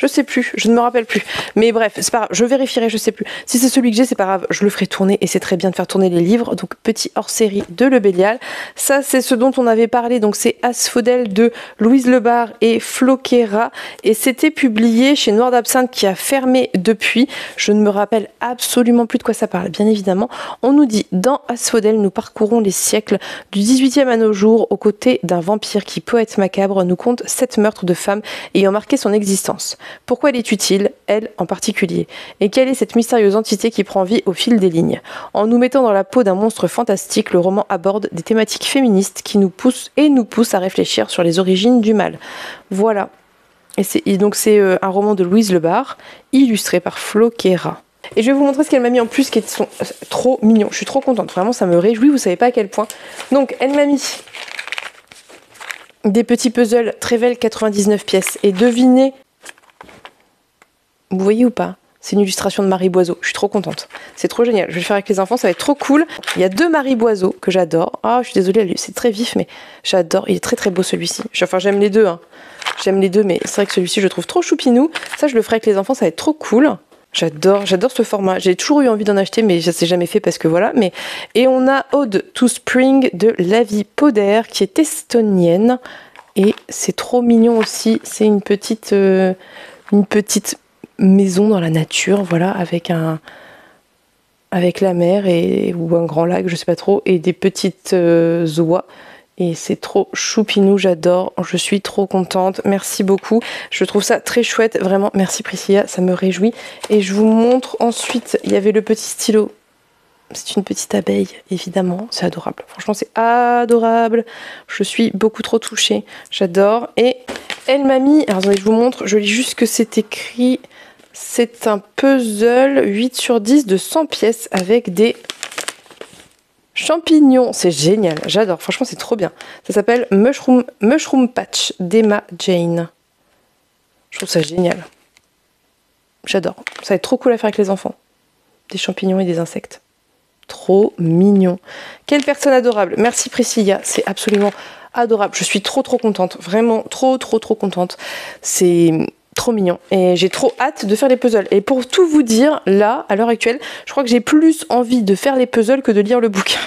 Je sais plus, je ne me rappelle plus. Mais bref, c'est pas grave, je vérifierai, je sais plus. Si c'est celui que j'ai, c'est pas grave, je le ferai tourner et c'est très bien de faire tourner les livres. Donc petit hors-série de Le Bélial. Ça, c'est ce dont on avait parlé. Donc c'est Asphodèle de Louise Lebar et Flo Kera. Et c'était publié chez Noir d'Absinthe qui a fermé depuis. Je ne me rappelle absolument plus de quoi ça parle, bien évidemment. On nous dit, dans Asphodèle, nous parcourons les siècles du 18e à nos jours aux côtés d'un vampire qui, poète macabre, nous conte 7 meurtres de femmes ayant marqué son existence. Pourquoi elle est utile, elle en particulier? Et quelle est cette mystérieuse entité qui prend vie au fil des lignes? En nous mettant dans la peau d'un monstre fantastique, le roman aborde des thématiques féministes qui nous poussent à réfléchir sur les origines du mal. Voilà. Et donc c'est un roman de Louise Lebar, illustré par Flo Kera. Et je vais vous montrer ce qu'elle m'a mis en plus, qui sont trop mignons. Je suis trop contente, vraiment ça me réjouit, vous savez pas à quel point. Donc elle m'a mis des petits puzzles Trével 99 pièces. Et devinez, vous voyez ou pas? C'est une illustration de Marie Boiseau. Je suis trop contente. C'est trop génial. Je vais le faire avec les enfants, ça va être trop cool. Il y a 2 Marie Boiseau que j'adore. Ah, je suis désolée, c'est très vif, mais j'adore. Il est très très beau celui-ci. Enfin, j'aime les deux. Hein. J'aime les deux, mais c'est vrai que celui-ci, je le trouve trop choupinou. Ça, je le ferai avec les enfants, ça va être trop cool. J'adore ce format. J'ai toujours eu envie d'en acheter, mais ça s'est jamais fait parce que voilà. Et on a Ode to Spring de Lavi Poder, qui est estonienne. Et c'est trop mignon aussi. C'est une petite maison dans la nature, voilà, avec la mer ou un grand lac, je sais pas trop, et des petites oies. Et c'est trop choupinou, j'adore, je suis trop contente, merci beaucoup. Je trouve ça très chouette, vraiment, merci Priscilla, ça me réjouit. Et je vous montre ensuite, il y avait le petit stylo. C'est une petite abeille, évidemment, c'est adorable. Franchement, c'est adorable. Je suis beaucoup trop touchée, j'adore. Et elle m'a mis, alors attendez, je vous montre, je lis juste que c'est écrit. C'est un puzzle 8 sur 10 de 100 pièces avec des champignons. C'est génial, j'adore. Franchement, c'est trop bien. Ça s'appelle Mushroom Patch d'Emma Jane. Je trouve ça génial. J'adore. Ça va être trop cool à faire avec les enfants. Des champignons et des insectes. Trop mignon. Quelle personne adorable. Merci Priscilla, c'est absolument adorable. Je suis trop contente. Vraiment trop contente. C'est trop mignon. Et j'ai trop hâte de faire les puzzles. Et pour tout vous dire, là, à l'heure actuelle, je crois que j'ai plus envie de faire les puzzles que de lire le bouquin.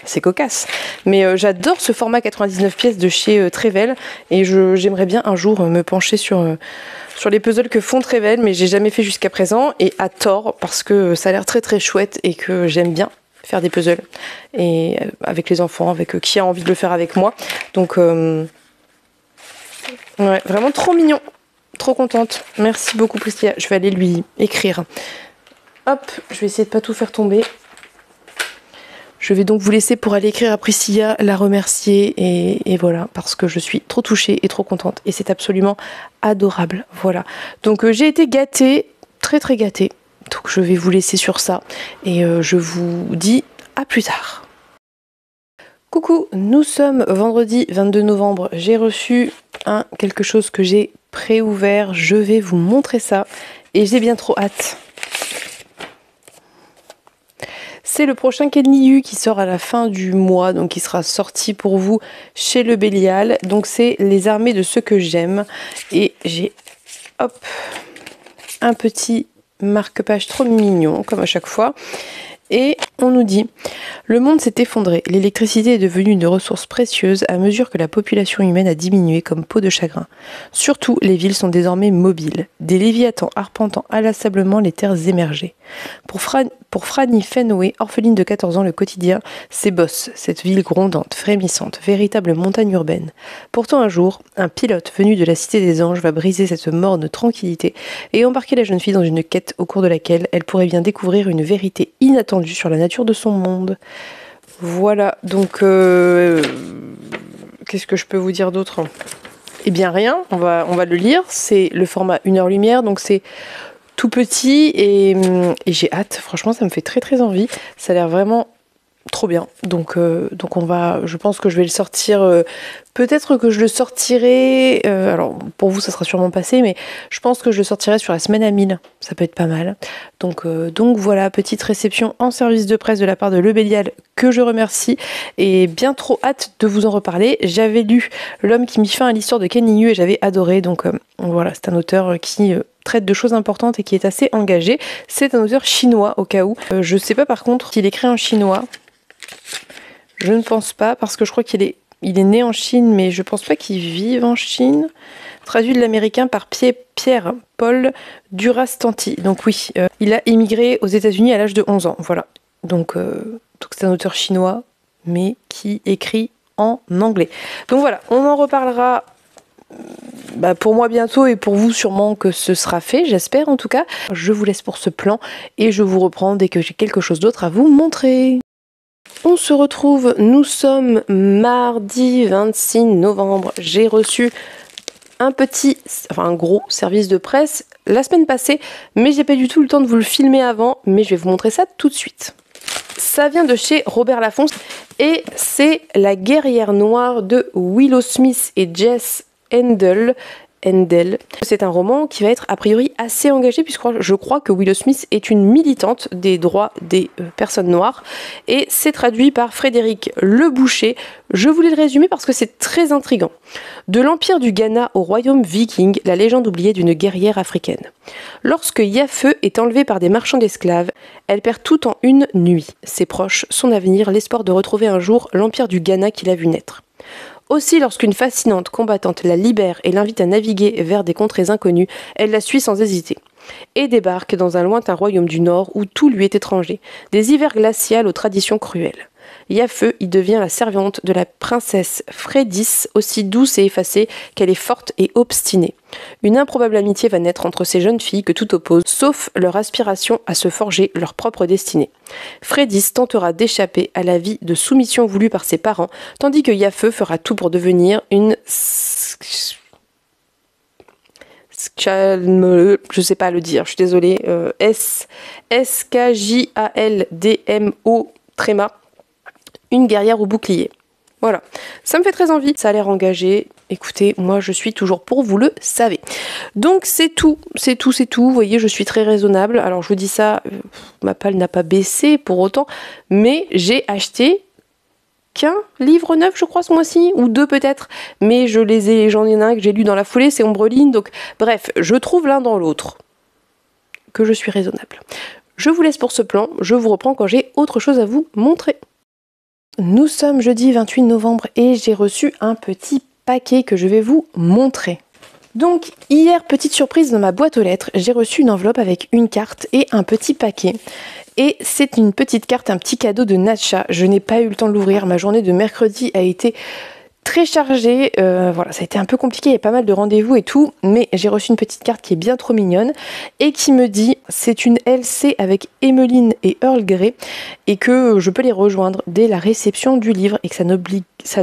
C'est cocasse. Mais j'adore ce format 99 pièces de chez Trével. Et j'aimerais bien un jour me pencher sur les puzzles que font Trével, mais j'ai jamais fait jusqu'à présent. Et à tort, parce que ça a l'air très chouette et que j'aime bien faire des puzzles. Et avec les enfants, avec qui a envie de le faire avec moi. Donc, ouais, vraiment trop mignon. Trop contente. Merci beaucoup Priscilla. Je vais aller lui écrire. Hop, je vais essayer de pas tout faire tomber. Je vais donc vous laisser pour aller écrire à Priscilla, la remercier et voilà, parce que je suis trop touchée et trop contente. Et c'est absolument adorable. Voilà. Donc j'ai été gâtée, très gâtée. Donc je vais vous laisser sur ça. Et je vous dis à plus tard. Coucou, nous sommes vendredi 22 novembre. J'ai reçu quelque chose que j'ai préouvert. Je vais vous montrer ça. Et j'ai bien trop hâte. C'est le prochain Kenliu qui sort à la fin du mois, donc qui sera sorti pour vous chez Le Bélial. Donc c'est Les armées de ceux que j'aime. Et j'ai, hop, un petit marque-page trop mignon, comme à chaque fois. Et on nous dit « Le monde s'est effondré. L'électricité est devenue une ressource précieuse à mesure que la population humaine a diminué comme peau de chagrin. Surtout, les villes sont désormais mobiles. Des léviathans arpentant inlassablement les terres émergées. Pour Franny Fenway, orpheline de 14 ans, le quotidien, c'est Boss, cette ville grondante, frémissante, véritable montagne urbaine. Pourtant un jour, un pilote venu de la Cité des Anges va briser cette morne tranquillité et embarquer la jeune fille dans une quête au cours de laquelle elle pourrait bien découvrir une vérité inattendue sur la nature de son monde. » Voilà, donc qu'est-ce que je peux vous dire d'autre? Eh bien rien, on va le lire. C'est le format 1h lumière, donc c'est tout petit et j'ai hâte. Franchement, ça me fait très envie. Ça a l'air vraiment trop bien. Donc je pense que je vais le sortir. Peut-être que je le sortirai. Alors pour vous, ça sera sûrement passé, mais je pense que je le sortirai sur la semaine à 1000. Ça peut être pas mal. Donc voilà, petite réception en service de presse de la part de Le Bélial que je remercie et bien trop hâte de vous en reparler. J'avais lu L'homme qui mit fin à l'histoire de Kenliu et j'avais adoré. Donc voilà, c'est un auteur qui traite de choses importantes et qui est assez engagé. C'est un auteur chinois au cas où. Je sais pas par contre s'il écrit en chinois. Je ne pense pas parce que je crois qu'il est né en Chine, mais je pense pas qu'il vive en Chine. Traduit de l'américain par Pierre-Paul Durastanti. Donc oui, il a immigré aux États-Unis à l'âge de 11 ans. Voilà. Donc c'est un auteur chinois, mais qui écrit en anglais. Donc voilà, on en reparlera pour moi bientôt et pour vous sûrement que ce sera fait, j'espère en tout cas. Je vous laisse pour ce plan et je vous reprends dès que j'ai quelque chose d'autre à vous montrer. On se retrouve, nous sommes mardi 26 novembre. J'ai reçu un gros service de presse la semaine passée, mais j'ai pas du tout le temps de vous le filmer avant, mais je vais vous montrer ça tout de suite. Ça vient de chez Robert Laffont et c'est La guerrière noire de Willow Smith et Jess Endel. C'est un roman qui va être a priori assez engagé puisque je crois que Willow Smith est une militante des droits des personnes noires et c'est traduit par Frédéric Leboucher. Je voulais le résumer parce que c'est très intriguant. De l'empire du Ghana au royaume viking, la légende oubliée d'une guerrière africaine. Lorsque Yafeu est enlevée par des marchands d'esclaves, elle perd tout en une nuit. Ses proches, son avenir, l'espoir de retrouver un jour l'empire du Ghana qu'il a vu naître. Aussi, lorsqu'une fascinante combattante la libère et l'invite à naviguer vers des contrées inconnues, elle la suit sans hésiter. Et débarque dans un lointain royaume du Nord où tout lui est étranger, des hivers glaciaux aux traditions cruelles. Yafeu y devient la servante de la princesse Frédis, aussi douce et effacée qu'elle est forte et obstinée. Une improbable amitié va naître entre ces jeunes filles que tout oppose, sauf leur aspiration à se forger leur propre destinée. Frédis tentera d'échapper à la vie de soumission voulue par ses parents, tandis que Yafeu fera tout pour devenir une... je sais pas le dire, je suis désolée, S-K-J-A-L-D-M-O tréma, une guerrière au bouclier. Voilà, ça me fait très envie, ça a l'air engagé. Écoutez, moi je suis toujours pour, vous le savez. Donc c'est tout. Vous voyez, je suis très raisonnable. Alors je vous dis ça, ma palle n'a pas baissé pour autant, mais j'ai acheté qu'un livre neuf, je crois, ce mois-ci, ou deux peut-être, mais j'en ai un que j'ai lu dans la foulée, c'est Ombreline, donc bref, je trouve l'un dans l'autre que je suis raisonnable. Je vous laisse pour ce plan, je vous reprends quand j'ai autre chose à vous montrer. Nous sommes jeudi 28 novembre et j'ai reçu un petit paquet que je vais vous montrer. Donc hier, petite surprise dans ma boîte aux lettres, j'ai reçu une enveloppe avec une carte et un petit paquet. Et c'est une petite carte, un petit cadeau de Natcha. Je n'ai pas eu le temps de l'ouvrir, ma journée de mercredi a été très chargée, voilà, ça a été un peu compliqué, il y a pas mal de rendez-vous et tout, mais j'ai reçu une petite carte qui est bien trop mignonne et qui me dit c'est une LC avec Emmeline et Earl Grey et que je peux les rejoindre dès la réception du livre et que ça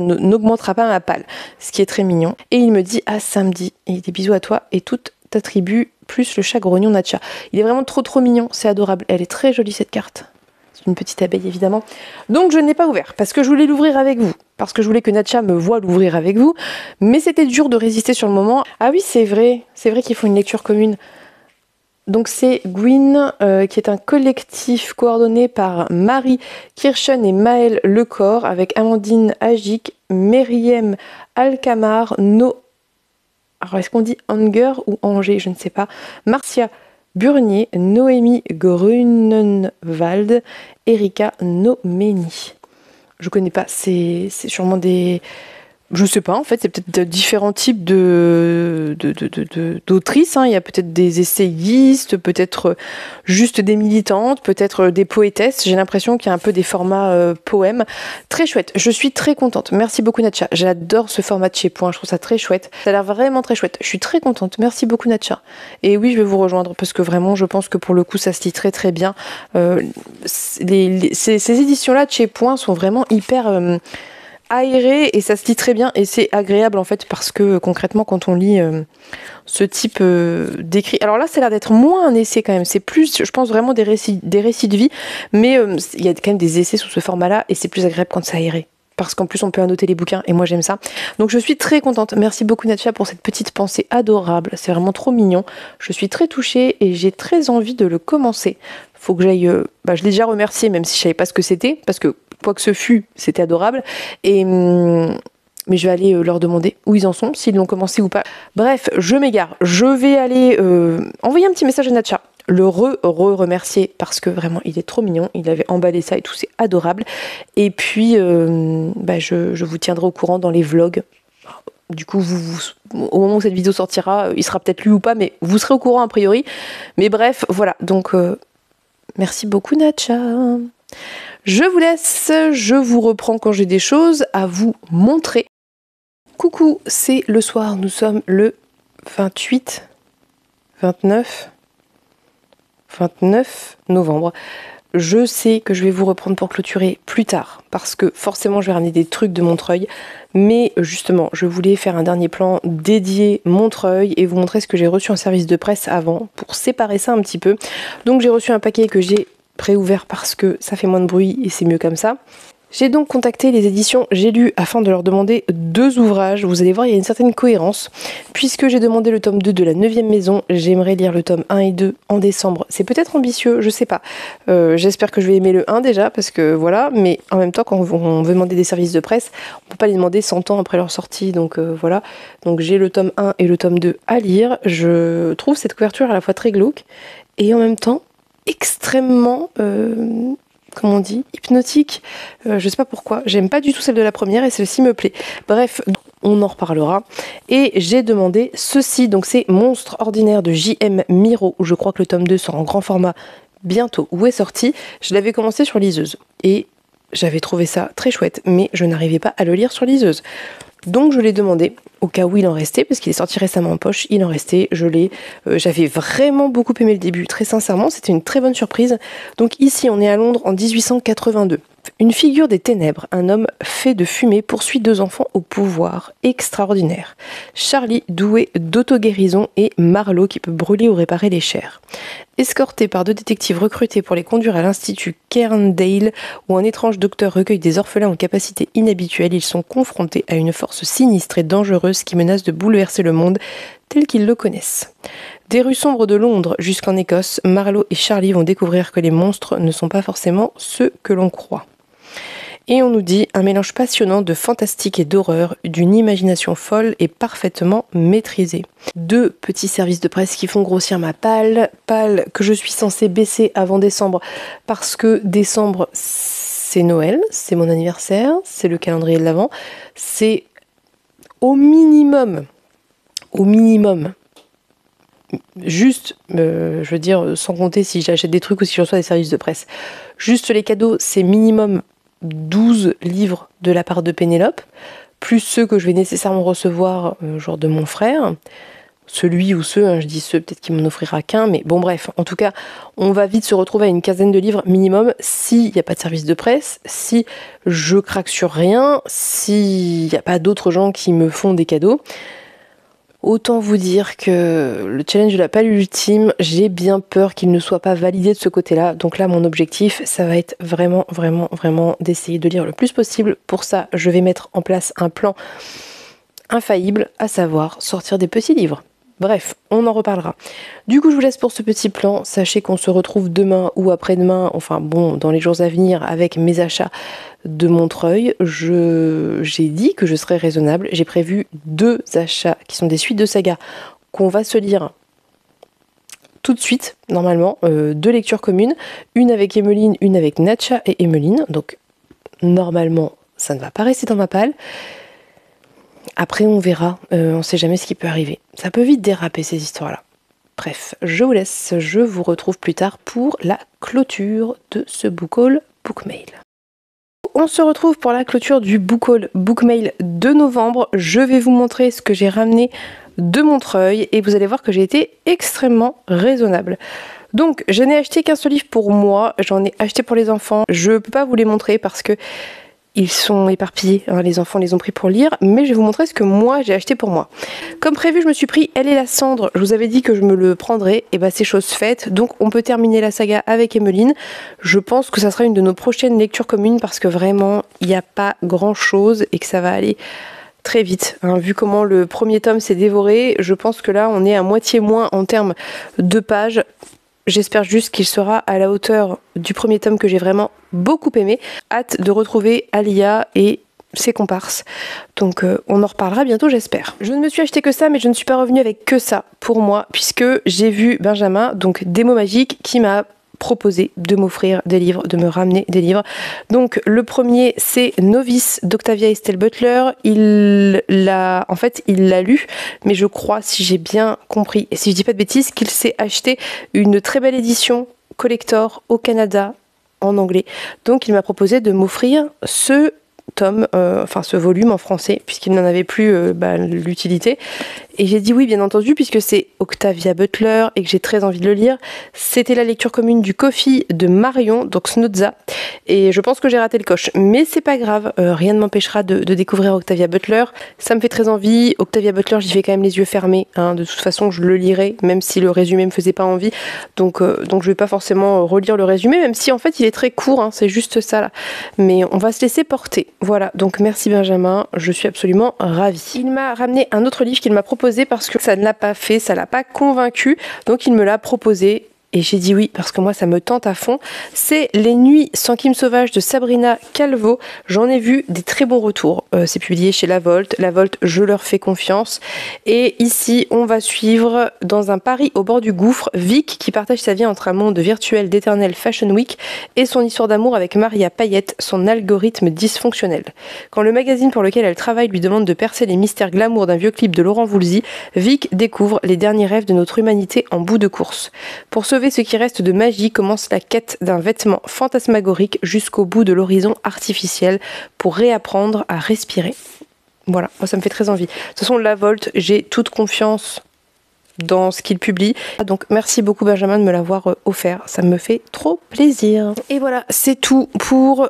n'augmentera pas ma palle, ce qui est très mignon. Et il me dit à samedi, et des bisous à toi et toute ta tribu, plus le chat grognon Natcha. Il est vraiment trop mignon, c'est adorable, elle est très jolie cette carte. C'est une petite abeille évidemment. Donc je ne l'ai pas ouvert parce que je voulais l'ouvrir avec vous. Parce que je voulais que Natcha me voie l'ouvrir avec vous. Mais c'était dur de résister sur le moment. Ah oui, c'est vrai qu'il faut une lecture commune. Donc c'est Gwyn, qui est un collectif coordonné par Marie Kirchen et Maëlle Lecor, avec Amandine Agic, Meriem Alcamar, alors est-ce qu'on dit Anger ou Angers, je ne sais pas. Marcia Burnier, Noémie Grunenwald, Erika Nomeni. Je connais pas, c'est sûrement des... Je sais pas, en fait, c'est peut-être différents types d'autrices. Hein. Il y a peut-être des essayistes, peut-être juste des militantes, peut-être des poétesses. J'ai l'impression qu'il y a un peu des formats poèmes. Très chouette, je suis très contente. Merci beaucoup Natcha, j'adore ce format de chez Point, je trouve ça très chouette. Ça a l'air vraiment très chouette, je suis très contente. Merci beaucoup Natcha. Et oui, je vais vous rejoindre parce que vraiment, je pense que pour le coup, ça se lit très très bien. Ces éditions-là de chez Point sont vraiment hyper... aéré et ça se lit très bien et c'est agréable en fait parce que concrètement quand on lit ce type d'écrit, alors là ça a l'air d'être moins un essai quand même, c'est plus je pense vraiment des récits de vie, mais il y a quand même des essais sous ce format là et c'est plus agréable quand c'est aéré parce qu'en plus on peut annoter les bouquins et moi j'aime ça, donc je suis très contente. Merci beaucoup Natcha pour cette petite pensée adorable, c'est vraiment trop mignon, je suis très touchée et j'ai très envie de le commencer. Faut que j'aille, je l'ai déjà remercié même si je savais pas ce que c'était parce que quoi que ce fût, c'était adorable. Et mais je vais aller leur demander où ils en sont, s'ils l'ont commencé ou pas. Bref, je m'égare. Je vais aller envoyer un petit message à Natcha, le remercier parce que vraiment il est trop mignon, il avait emballé ça et tout, c'est adorable. Et puis je vous tiendrai au courant dans les vlogs. Du coup, au moment où cette vidéo sortira, il sera peut-être lu ou pas, mais vous serez au courant a priori. Mais bref, voilà, donc merci beaucoup Natcha. Je vous laisse, je vous reprends quand j'ai des choses à vous montrer. Coucou, c'est le soir, nous sommes le 28, 29 novembre. Je sais que je vais vous reprendre pour clôturer plus tard, parce que forcément je vais ramener des trucs de Montreuil, mais justement je voulais faire un dernier plan dédié Montreuil et vous montrer ce que j'ai reçu en service de presse avant, pour séparer ça un petit peu. Donc j'ai reçu un paquet que j'ai préouvert parce que ça fait moins de bruit et c'est mieux comme ça. J'ai donc contacté les éditions J'ai lu afin de leur demander 2 ouvrages. Vous allez voir, il y a une certaine cohérence. Puisque j'ai demandé le tome 2 de la 9e maison, j'aimerais lire le tome 1 et 2 en décembre. C'est peut-être ambitieux, je sais pas. J'espère que je vais aimer le 1 déjà, parce que voilà. Mais en même temps, quand on veut demander des services de presse, on peut pas les demander 100 ans après leur sortie. Donc voilà. Donc j'ai le tome 1 et le tome 2 à lire. Je trouve cette couverture à la fois très glauque et en même temps extrêmement... comment on dit, hypnotique, je sais pas pourquoi, j'aime pas du tout celle de la première et celle-ci me plaît. Bref, on en reparlera. Et j'ai demandé ceci, donc c'est Monstres ordinaires de J.M. Miro, où je crois que le tome 2 sort en grand format bientôt, où est sorti. Je l'avais commencé sur liseuse et j'avais trouvé ça très chouette, mais je n'arrivais pas à le lire sur liseuse. Donc je l'ai demandé, au cas où il en restait, parce qu'il est sorti récemment en poche, il en restait, je l'ai. J'avais vraiment beaucoup aimé le début, très sincèrement, c'était une très bonne surprise. Donc ici, on est à Londres en 1882. Une figure des ténèbres, un homme fait de fumée poursuit 2 enfants au pouvoir extraordinaire. Charlie, doué d'auto-guérison, et Marlowe qui peut brûler ou réparer les chairs. Escortés par 2 détectives recrutés pour les conduire à l'institut Cairndale, où un étrange docteur recueille des orphelins aux capacités inhabituelles, ils sont confrontés à une force sinistre et dangereuse qui menace de bouleverser le monde tel qu'ils le connaissent. Des rues sombres de Londres jusqu'en Écosse, Marlowe et Charlie vont découvrir que les monstres ne sont pas forcément ceux que l'on croit. Et on nous dit un mélange passionnant de fantastique et d'horreur, d'une imagination folle et parfaitement maîtrisée. 2 petits services de presse qui font grossir ma palle que je suis censée baisser avant décembre parce que décembre c'est Noël, c'est mon anniversaire, c'est le calendrier de l'Avent, c'est au minimum, juste, je veux dire, sans compter si j'achète des trucs ou si je reçois des services de presse, juste les cadeaux, c'est minimum 12 livres de la part de Pénélope, plus ceux que je vais nécessairement recevoir, genre de mon frère, celui ou ceux, je dis ceux, peut-être qu'il m'en offrira qu'un, mais bon bref, en tout cas, on va vite se retrouver à une quinzaine de livres minimum, s'il n'y a pas de service de presse, si je craque sur rien, s'il n'y a pas d'autres gens qui me font des cadeaux. Autant vous dire que le challenge de la palle ultime, j'ai bien peur qu'il ne soit pas validé de ce côté-là. Donc là, mon objectif, ça va être vraiment d'essayer de lire le plus possible. Pour ça, je vais mettre en place un plan infaillible, à savoir sortir des petits livres. Bref, on en reparlera. Du coup, je vous laisse pour ce petit plan. Sachez qu'on se retrouve demain ou après-demain, enfin bon, dans les jours à venir, avec mes achats de Montreuil. J'ai dit que je serais raisonnable. J'ai prévu 2 achats qui sont des suites de sagas qu'on va se lire tout de suite, normalement. 2 lectures communes, une avec Emeline, une avec Natcha et Emeline. Donc, normalement, ça ne va pas rester dans ma palle. Après, on verra. On sait jamais ce qui peut arriver. Ça peut vite déraper, ces histoires-là. Bref, je vous laisse. Je vous retrouve plus tard pour la clôture de ce book haul Bookmail. On se retrouve pour la clôture du book haul Bookmail de novembre. Je vais vous montrer ce que j'ai ramené de Montreuil et vous allez voir que j'ai été extrêmement raisonnable. Donc, je n'ai acheté qu'un seul livre pour moi. J'en ai acheté pour les enfants. Je ne peux pas vous les montrer parce que ils sont éparpillés, hein, les enfants les ont pris pour lire, mais je vais vous montrer ce que moi j'ai acheté pour moi. Comme prévu, je me suis pris Elle et la cendre, je vous avais dit que je me le prendrais, et bah c'est chose faite, donc on peut terminer la saga avec Emeline. Je pense que ça sera une de nos prochaines lectures communes parce que vraiment, il n'y a pas grand chose et que ça va aller très vite. Hein. Vu comment le premier tome s'est dévoré, je pense que là on est à moitié moins en termes de pages. J'espère juste qu'il sera à la hauteur du premier tome que j'ai vraiment beaucoup aimé. Hâte de retrouver Alia et ses comparses. Donc on en reparlera bientôt, j'espère. Je ne me suis acheté que ça, mais je ne suis pas revenue avec que ça pour moi, puisque j'ai vu Benjamin, donc des mots magiques, qui m'a proposé de m'offrir des livres, de me ramener des livres. Donc le premier, c'est Novice d'Octavia Estelle Butler. Il l'a lu, mais je crois, si j'ai bien compris et si je dis pas de bêtises, qu'il s'est acheté une très belle édition collector au Canada en anglais. Donc il m'a proposé de m'offrir ce tome, ce volume en français, puisqu'il n'en avait plus l'utilité. Et j'ai dit oui, bien entendu, puisque c'est Octavia Butler et que j'ai très envie de le lire. C'était la lecture commune du Coffee de Marion, donc Snodza. Et je pense que j'ai raté le coche. Mais c'est pas grave, rien ne m'empêchera de découvrir Octavia Butler. Ça me fait très envie. Octavia Butler, j'y vais quand même les yeux fermés. De toute façon, je le lirai, même si le résumé me faisait pas envie. Donc je vais pas forcément relire le résumé, même si en fait il est très court, c'est juste ça là. Mais on va se laisser porter. Voilà, donc merci Benjamin, je suis absolument ravie. Il m'a ramené un autre livre qu'il m'a proposé parce que ça ne l'a pas fait, ça l'a pas convaincu, donc il me l'a proposé. Et j'ai dit oui parce que moi ça me tente à fond. C'est Les Nuits sans Kim Sauvage de Sabrina Calvo. J'en ai vu des très bons retours. C'est publié chez La Volte. La Volte, je leur fais confiance. Et ici, on va suivre dans un Paris au bord du gouffre Vic qui partage sa vie entre un monde virtuel d'Eternal Fashion Week et son histoire d'amour avec Maria Payette, son algorithme dysfonctionnel. Quand le magazine pour lequel elle travaille lui demande de percer les mystères glamour d'un vieux clip de Laurent Voulzy, Vic découvre les derniers rêves de notre humanité en bout de course. Pour sauver ce qui reste de magie, commence la quête d'un vêtement fantasmagorique jusqu'au bout de l'horizon artificiel pour réapprendre à respirer. Voilà, moi ça me fait très envie. De toute façon, La Volte, j'ai toute confiance dans ce qu'il publie. Donc merci beaucoup Benjamin de me l'avoir offert, ça me fait trop plaisir. Et voilà, c'est tout pour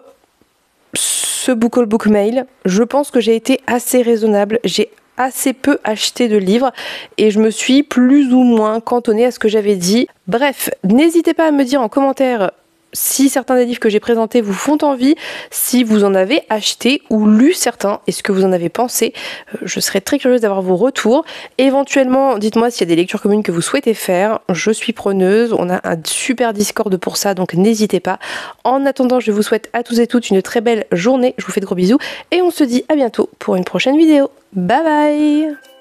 ce Book Haul Book Mail. Je pense que j'ai été assez raisonnable, j'ai assez peu acheté de livres et je me suis plus ou moins cantonnée à ce que j'avais dit. Bref, n'hésitez pas à me dire en commentaire si certains des livres que j'ai présentés vous font envie, si vous en avez acheté ou lu certains et ce que vous en avez pensé. Je serais très curieuse d'avoir vos retours. Éventuellement, dites-moi s'il y a des lectures communes que vous souhaitez faire. Je suis preneuse. On a un super Discord pour ça, donc n'hésitez pas. En attendant, je vous souhaite à tous et toutes une très belle journée. Je vous fais de gros bisous et on se dit à bientôt pour une prochaine vidéo. Bye bye!